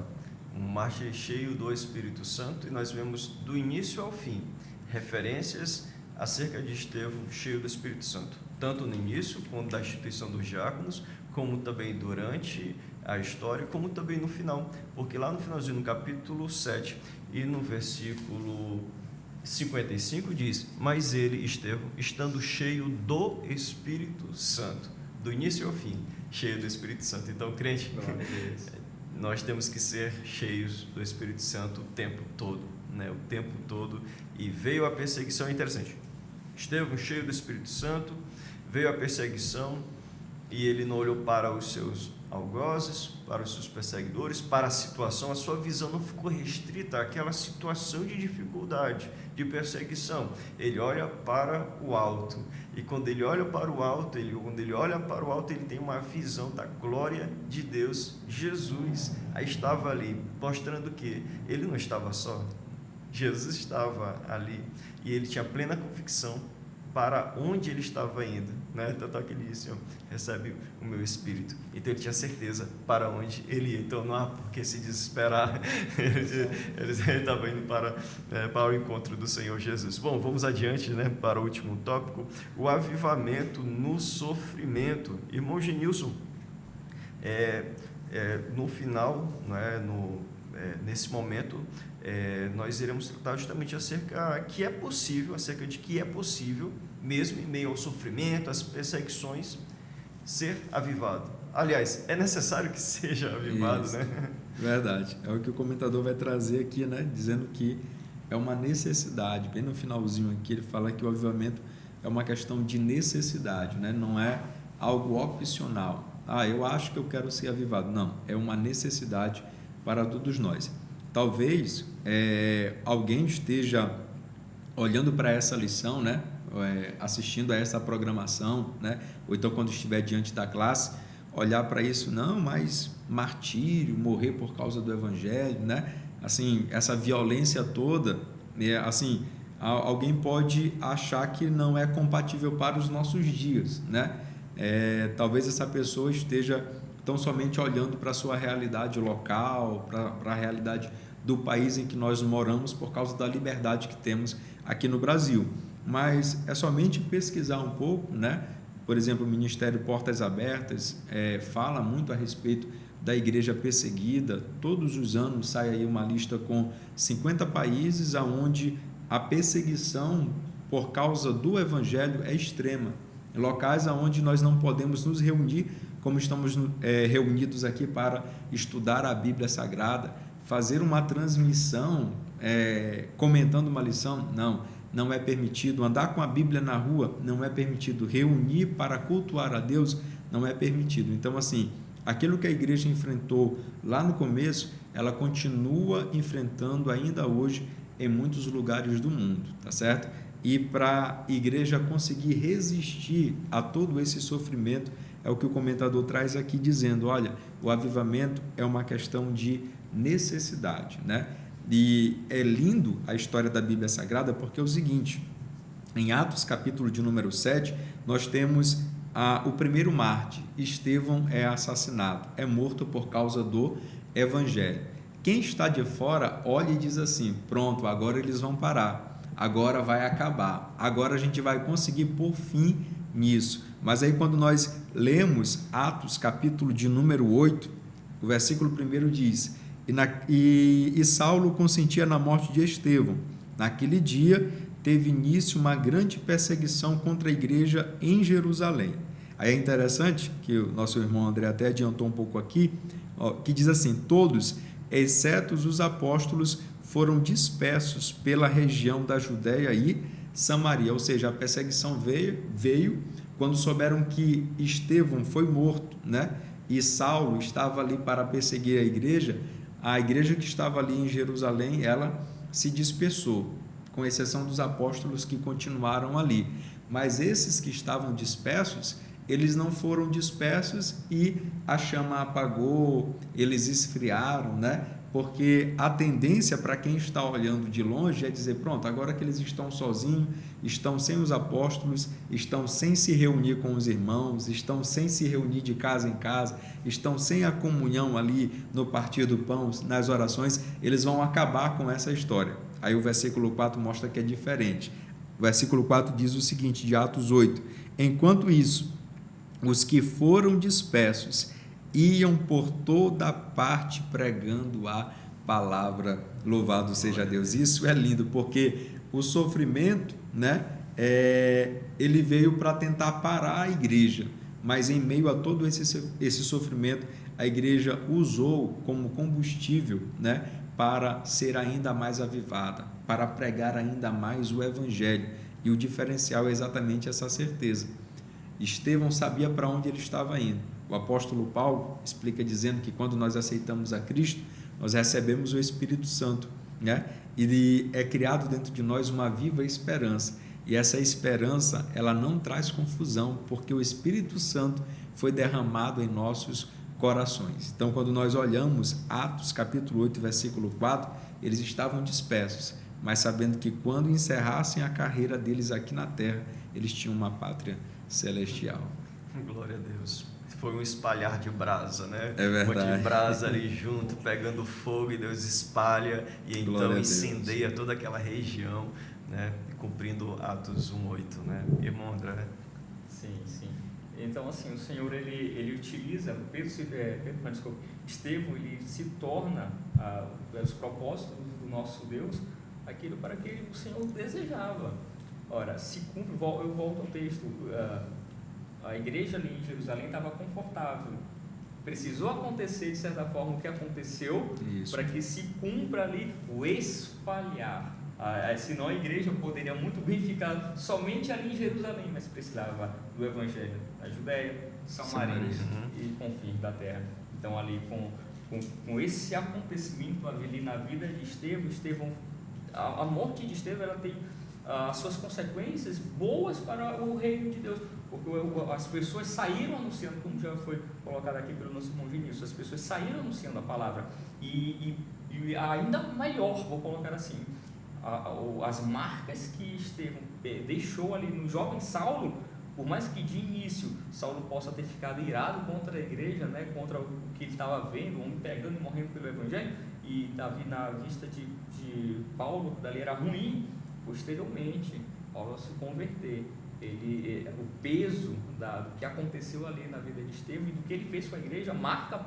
um mártir cheio do Espírito Santo, e nós vemos do início ao fim referências acerca de Estevão cheio do Espírito Santo, tanto no início, quando da instituição dos diáconos, como também durante a história, como também no final, porque lá no finalzinho, no capítulo 7 e no versículo 55 diz: mas ele, Estevão, estando cheio do Espírito Santo, do início ao fim, cheio do Espírito Santo. Então, crente, nós temos que ser cheios do Espírito Santo o tempo todo, né? O tempo todo. E veio a perseguição, é interessante, Estevão cheio do Espírito Santo, veio a perseguição, e ele não olhou para os seus algozes, para os seus perseguidores, para a situação. A sua visão não ficou restrita àquela situação de dificuldade, de perseguição. Ele olha para o alto, e quando ele olha para o alto, ele tem uma visão da glória de Deus. Jesus estava ali, mostrando que ele não estava só, Jesus estava ali, e ele tinha plena convicção para onde ele estava indo, né? Tanto que ele disse: recebe o meu Espírito. Então ele tinha certeza para onde ele ia. Então não há por que se desesperar. Ele estava indo para o encontro do Senhor Jesus. Bom, vamos adiante, né, para o último tópico: o avivamento no sofrimento. Irmão Genilson, no final, né, nesse momento, nós iremos tratar justamente acerca de que é possível, mesmo em meio ao sofrimento, às perseguições, ser avivado. Aliás, é necessário que seja avivado, isso, né? Verdade. É o que o comentador vai trazer aqui, né? Dizendo que é uma necessidade. Bem no finalzinho aqui, ele fala que o avivamento é uma questão de necessidade, né? Não é algo opcional. Eu acho que eu quero ser avivado. Não, é uma necessidade para todos nós. Talvez alguém esteja olhando para essa lição, né? Assistindo a essa programação, né? Ou então quando estiver diante da classe, olhar para isso: não, mas martírio, morrer por causa do Evangelho, né? Assim, essa violência toda, assim, alguém pode achar que não é compatível para os nossos dias, né? Talvez essa pessoa esteja tão somente olhando para a sua realidade local, para a realidade do país em que nós moramos, por causa da liberdade que temos aqui no Brasil. Mas é somente pesquisar um pouco, né? Por exemplo, o Ministério Portas Abertas fala muito a respeito da igreja perseguida. Todos os anos sai aí uma lista com 50 países onde a perseguição por causa do Evangelho é extrema. Locais onde nós não podemos nos reunir, como estamos reunidos aqui para estudar a Bíblia Sagrada, fazer uma transmissão comentando uma lição, não é permitido. Andar com a Bíblia na rua não é permitido. Reunir para cultuar a Deus não é permitido. Então, assim, aquilo que a igreja enfrentou lá no começo, ela continua enfrentando ainda hoje em muitos lugares do mundo, tá certo? e para a igreja conseguir resistir a todo esse sofrimento, é o que o comentador traz aqui dizendo, olha, o avivamento é uma questão de necessidade, né? E é lindo a história da Bíblia Sagrada, porque é o seguinte, em Atos capítulo de número 7, nós temos o primeiro mártir, Estevão é assassinado, é morto por causa do evangelho. Quem está de fora olha e diz assim, pronto, agora eles vão parar, agora vai acabar, agora a gente vai conseguir pôr fim nisso. Mas aí quando nós lemos Atos capítulo de número 8, o versículo 1 diz, e Saulo consentia na morte de Estevão. Naquele dia teve início uma grande perseguição contra a igreja em Jerusalém. Aí é interessante que o nosso irmão André até adiantou um pouco aqui, que diz assim, todos, exceto os apóstolos, foram dispersos pela região da Judéia e Samaria, ou seja, a perseguição veio quando souberam que Estevão foi morto, né? E Saulo estava ali para perseguir a igreja que estava ali em Jerusalém, ela se dispersou, com exceção dos apóstolos que continuaram ali. Mas esses que estavam dispersos, eles não foram dispersos e a chama apagou, eles esfriaram, né? Porque a tendência para quem está olhando de longe é dizer, pronto, agora que eles estão sozinhos, estão sem os apóstolos, estão sem se reunir com os irmãos, estão sem se reunir de casa em casa, estão sem a comunhão ali no partir do pão, nas orações, eles vão acabar com essa história. Aí o versículo 4 mostra que é diferente. O versículo 4 diz o seguinte, de Atos 8, enquanto isso, os que foram dispersos iam por toda parte pregando a palavra, louvado seja Deus. Isso é lindo, porque o sofrimento, né, ele veio para tentar parar a igreja, mas em meio a todo esse sofrimento, a igreja usou como combustível, né, para ser ainda mais avivada, para pregar ainda mais o evangelho, e o diferencial é exatamente essa certeza. Estevão sabia para onde ele estava indo. O apóstolo Paulo explica dizendo que quando nós aceitamos a Cristo, nós recebemos o Espírito Santo, né? E é criado dentro de nós uma viva esperança. E essa esperança, ela não traz confusão, porque o Espírito Santo foi derramado em nossos corações. Então, quando nós olhamos Atos capítulo 8, versículo 4, eles estavam dispersos, mas sabendo que quando encerrassem a carreira deles aqui na terra, eles tinham uma pátria celestial. Glória a Deus. Foi um espalhar de brasa, né? É verdade. Um monte de brasa ali junto, pegando fogo, e Deus espalha e então incendeia toda aquela região, né? Cumprindo Atos 1:8, né? Irmão André. Sim, sim. Então, assim, o Senhor, ele utiliza, Estevão, ele se torna os propósitos do nosso Deus, aquilo para que o Senhor desejava. Ora, se cumpre, eu volto ao texto, a igreja ali em Jerusalém estava confortável. Precisou acontecer, de certa forma, o que aconteceu, para que se cumpra ali o espalhar. Senão a igreja poderia muito bem ficar somente ali em Jerusalém, mas precisava do evangelho na Judéia, Samaria e confins da terra. Então, ali com esse acontecimento ali na vida de Estevão, a morte de Estevão, ela tem as suas consequências boas para o reino de Deus, porque as pessoas saíram anunciando, como já foi colocado aqui pelo nosso irmão Vinícius, as pessoas saíram anunciando a palavra, e ainda melhor, vou colocar assim, as marcas que Estevão deixou ali no jovem Saulo, por mais que de início Saulo possa ter ficado irado contra a igreja, né, contra o que ele estava vendo, o homem pregando e morrendo pelo evangelho, e Davi, na vista de Paulo, dali era ruim. Posteriormente, Paulo, ao se converter, o peso do que aconteceu ali na vida de Estevão e do que ele fez com a igreja marca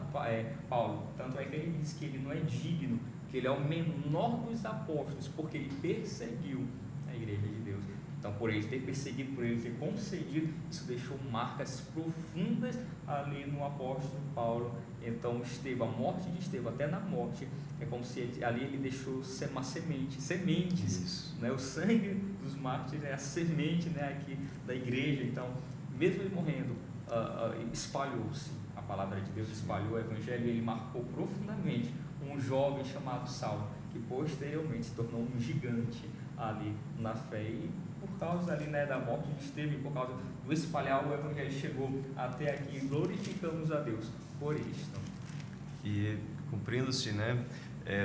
Paulo. Tanto é que ele diz que ele não é digno, que ele é o menor dos apóstolos, porque ele perseguiu a igreja de Deus. Então, por ele ter perseguido, por ele ter concedido, isso deixou marcas profundas ali no apóstolo Paulo. Então, Estevão, a morte de Estevão, até na morte, é como se ali ele deixou uma sementes, né? O sangue dos mártires é a semente, né, aqui da igreja. Então, mesmo ele morrendo, espalhou-se a palavra de Deus, espalhou o evangelho, e ele marcou profundamente um jovem chamado Saulo, que posteriormente se tornou um gigante ali na fé. E por causa ali, né, da morte de Estevão, por causa do espalhar o evangelho, chegou até aqui. Glorificamos a Deus por isto. E cumprindo-se, né,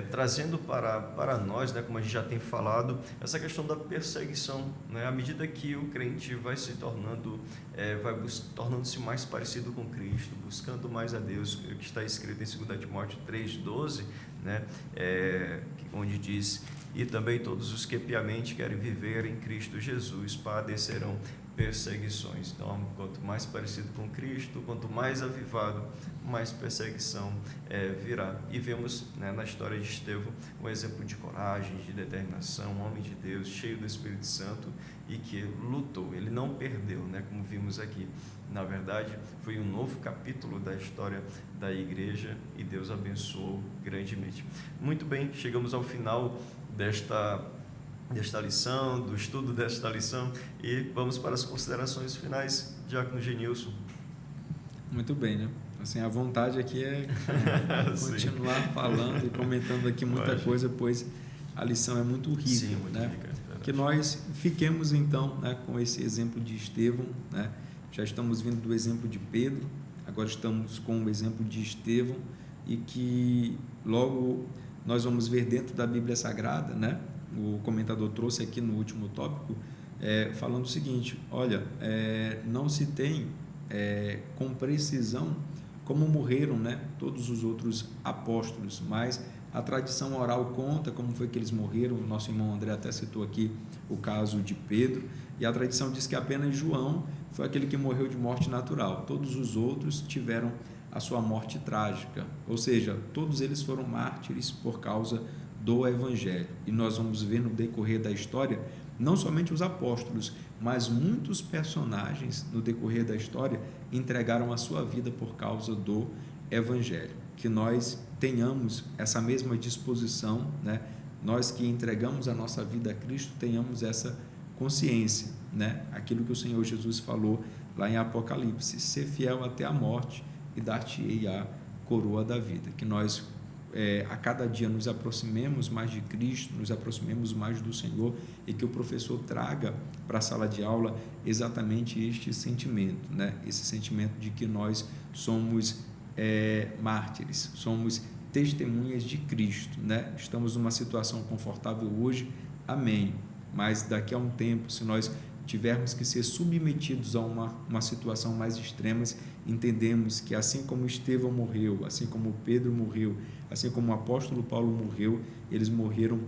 trazendo para nós, né, como a gente já tem falado, essa questão da perseguição, né, à medida que o crente vai se tornando, tornando-se mais parecido com Cristo, buscando mais a Deus, o que está escrito em 2 Timóteo 3,12, né, onde diz: e também todos os que piamente querem viver em Cristo Jesus padecerão perseguições. Então, quanto mais parecido com Cristo, quanto mais avivado, mais perseguição virá. E vemos, né, na história de Estevão um exemplo de coragem, de determinação, um homem de Deus, cheio do Espírito Santo, e que lutou, ele não perdeu, né, como vimos aqui. Na verdade, foi um novo capítulo da história da igreja e Deus abençoou grandemente. Muito bem, chegamos ao final desta lição, do estudo desta lição, e vamos para as considerações finais. Diácono Genilson. Muito bem, né? Assim, a vontade aqui é continuar falando e comentando aqui muita coisa, pois a lição é muito rica. Sim, muito né? rica, que nós fiquemos então, né, com esse exemplo de Estevão, né? Já estamos vindo do exemplo de Pedro, agora estamos com o exemplo de Estevão, e que logo nós vamos ver dentro da Bíblia Sagrada, né? O comentador trouxe aqui no último tópico, falando o seguinte: olha, não se tem com precisão como morreram, né, todos os outros apóstolos, mas a tradição oral conta como foi que eles morreram. O nosso irmão André até citou aqui o caso de Pedro, e a tradição diz que apenas João foi aquele que morreu de morte natural. Todos os outros tiveram a sua morte trágica, ou seja, todos eles foram mártires por causa do Evangelho. E nós vamos ver no decorrer da história, não somente os apóstolos, mas muitos personagens no decorrer da história entregaram a sua vida por causa do Evangelho. Que nós tenhamos essa mesma disposição, né? Nós que entregamos a nossa vida a Cristo, tenhamos essa consciência, né? Aquilo que o Senhor Jesus falou lá em Apocalipse: ser fiel até a morte e dar-te-ei a coroa da vida. Que nós a cada dia nos aproximemos mais de Cristo, nos aproximemos mais do Senhor, e que o professor traga para a sala de aula exatamente este sentimento, né? Esse sentimento de que nós somos mártires, somos testemunhas de Cristo, né? Estamos numa situação confortável hoje, amém, mas daqui a um tempo, se nós tivermos que ser submetidos a uma situação mais extrema, entendemos que assim como Estevão morreu, assim como Pedro morreu, assim como o apóstolo Paulo morreu, eles morreram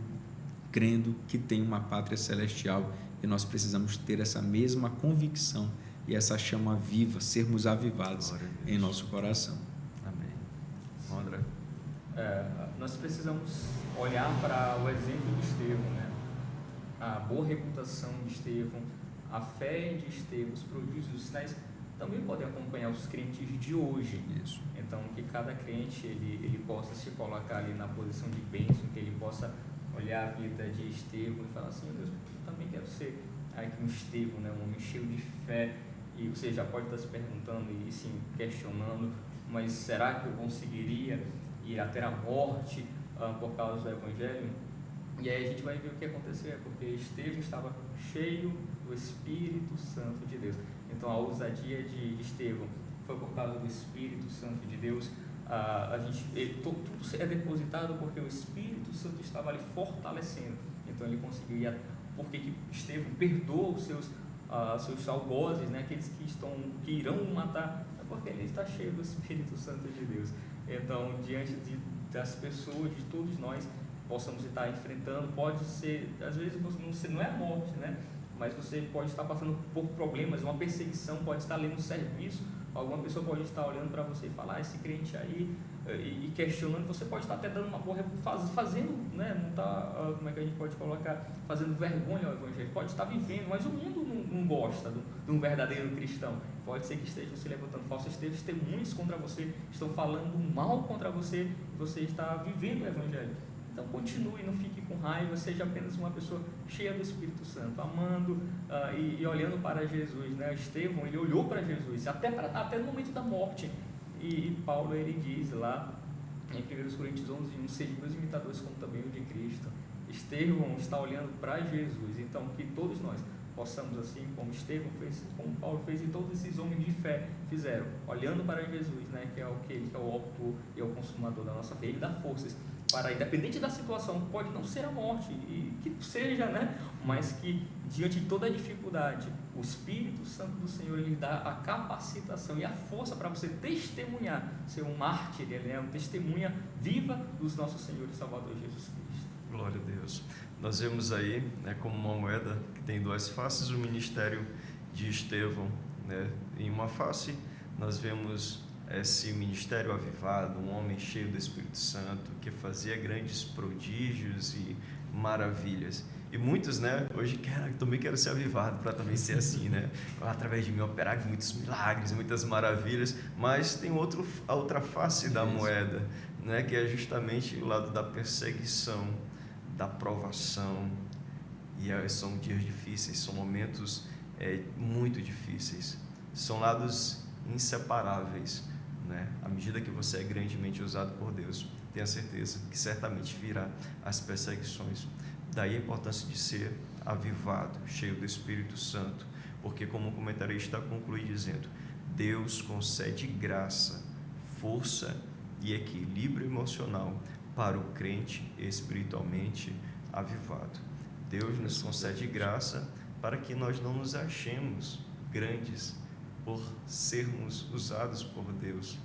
crendo que tem uma pátria celestial, e nós precisamos ter essa mesma convicção e essa chama viva, sermos avivados em nosso coração. Amém. André? Nós precisamos olhar para o exemplo de Estevão, né? A boa reputação de Estevão, a fé de Estevão, os prodígios, os sinais também podem acompanhar os crentes de hoje. Isso. Então, que cada crente ele possa se colocar ali na posição de bênção, que ele possa olhar a vida de Estevão e falar assim: Deus, eu também quero ser um Estevão, né? Um homem cheio de fé. E você já pode estar se perguntando e se questionando: mas será que eu conseguiria ir até a morte por causa do Evangelho? E aí a gente vai ver o que aconteceu, porque Estevão estava cheio do Espírito Santo de Deus. Então a ousadia de Estevão foi por causa do Espírito Santo de Deus. Tudo é depositado porque o Espírito Santo estava ali fortalecendo. Então ele conseguiu ir, porque Estevão perdoa os seus algozes, né? Aqueles que irão matar, é porque ele está cheio do Espírito Santo de Deus. Então, diante das pessoas, de todos nós, possamos estar enfrentando, pode ser, às vezes não é a morte, né? Mas você pode estar passando por problemas, uma perseguição, pode estar ali no serviço, alguma pessoa pode estar olhando para você e falar: esse crente aí, e questionando. Você pode estar até dando uma boa, fazendo, né? Não está, como é que a gente pode colocar, fazendo vergonha ao Evangelho, pode estar vivendo, mas o mundo não gosta de um verdadeiro cristão. Pode ser que estejam se levantando falsos testemunhos contra você, estão falando mal contra você, e você está vivendo o Evangelho. Então continue, não fique com raiva, seja apenas uma pessoa cheia do Espírito Santo, amando e olhando para Jesus, né? Estevão, ele olhou para Jesus, até no momento da morte, e Paulo, ele diz lá em 1 Coríntios 11:1: sede meus imitadores como também o de Cristo. Estevão está olhando para Jesus. Então que todos nós possamos, assim como Estevão fez, como Paulo fez e todos esses homens de fé fizeram, olhando para Jesus, né, que é aquele que é o autor e é o consumador da nossa fé, ele dá forças para, independente da situação, pode não ser a morte, e que seja, né, mas que diante de toda a dificuldade, o Espírito Santo do Senhor, ele dá a capacitação e a força para você testemunhar, ser um mártir, né, uma testemunha viva dos nossos Senhor e Salvador Jesus Cristo. Glória a Deus. Nós vemos aí, né, como uma moeda que tem duas faces, o ministério de Estevão, né? Em uma face nós vemos esse ministério avivado, um homem cheio do Espírito Santo, que fazia grandes prodígios e maravilhas. E muitos, né, hoje também quero ser avivado para também ser assim, né, através de mim operar muitos milagres, muitas maravilhas, mas tem a outra face da moeda, né, que é justamente o lado da perseguição, da provação, e são dias difíceis, são momentos muito difíceis, são lados inseparáveis, né? À medida que você é grandemente usado por Deus, tenha certeza que certamente virá as perseguições. Daí a importância de ser avivado, cheio do Espírito Santo, porque, como o comentarista conclui dizendo, Deus concede graça, força e equilíbrio emocional para o crente espiritualmente avivado. Deus nos concede graça para que nós não nos achemos grandes por sermos usados por Deus,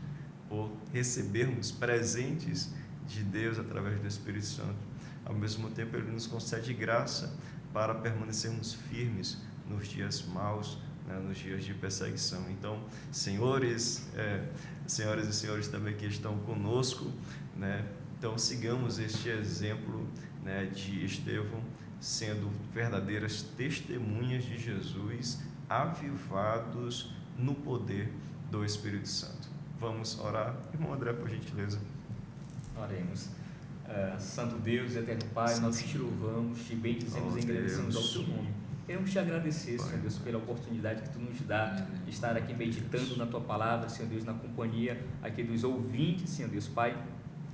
por recebermos presentes de Deus através do Espírito Santo. Ao mesmo tempo, Ele nos concede graça para permanecermos firmes nos dias maus, né, nos dias de perseguição. Então, senhoras e senhores também que estão conosco, né, então sigamos este exemplo, né, de Estevão, sendo verdadeiras testemunhas de Jesus, avivados no poder do Espírito Santo. Vamos orar. Irmão André, por gentileza. Oremos. Santo Deus, eterno Pai, nós te louvamos, te bendizemos e agradecemos ao teu nome. Queremos te agradecer, Senhor Deus, pela oportunidade que tu nos dá de estar aqui meditando na tua palavra, Senhor Deus, na companhia aqui dos ouvintes, Senhor Deus, Pai.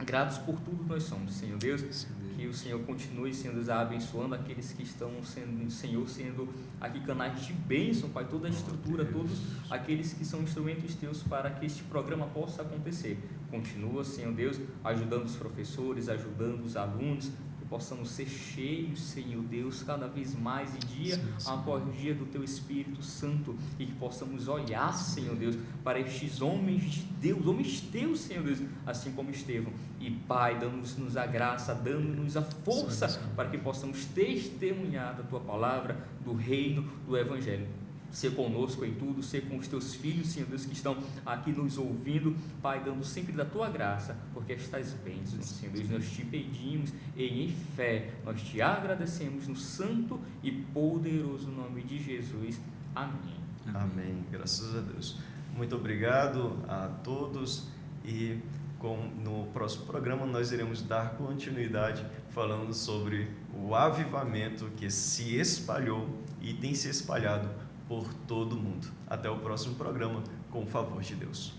Gratos por tudo nós somos, Senhor Deus, que o Senhor continue, Senhor Deus, abençoando aqueles que estão sendo aqui canais de bênção, Pai, toda a estrutura, todos aqueles que são instrumentos teus para que este programa possa acontecer. Continua, Senhor Deus, ajudando os professores, ajudando os alunos, que possamos ser cheios, Senhor Deus, cada vez mais e dia após dia do Teu Espírito Santo, e que possamos olhar, Senhor Deus, para estes homens de Deus, homens Teus, Senhor Deus, assim como Estevão, e Pai, dando-nos a graça, dando-nos a força para que possamos testemunhar da Tua palavra, do reino, do Evangelho. Ser conosco em tudo, ser com os teus filhos, Senhor Deus, que estão aqui nos ouvindo, Pai, dando sempre da tua graça, porque estas bênçãos, Senhor Deus, nós te pedimos e em fé, nós te agradecemos no santo e poderoso nome de Jesus. Amém. Amém. Graças a Deus. Muito obrigado a todos, e no próximo programa nós iremos dar continuidade falando sobre o avivamento que se espalhou e tem se espalhado por todo mundo. Até o próximo programa, com o favor de Deus.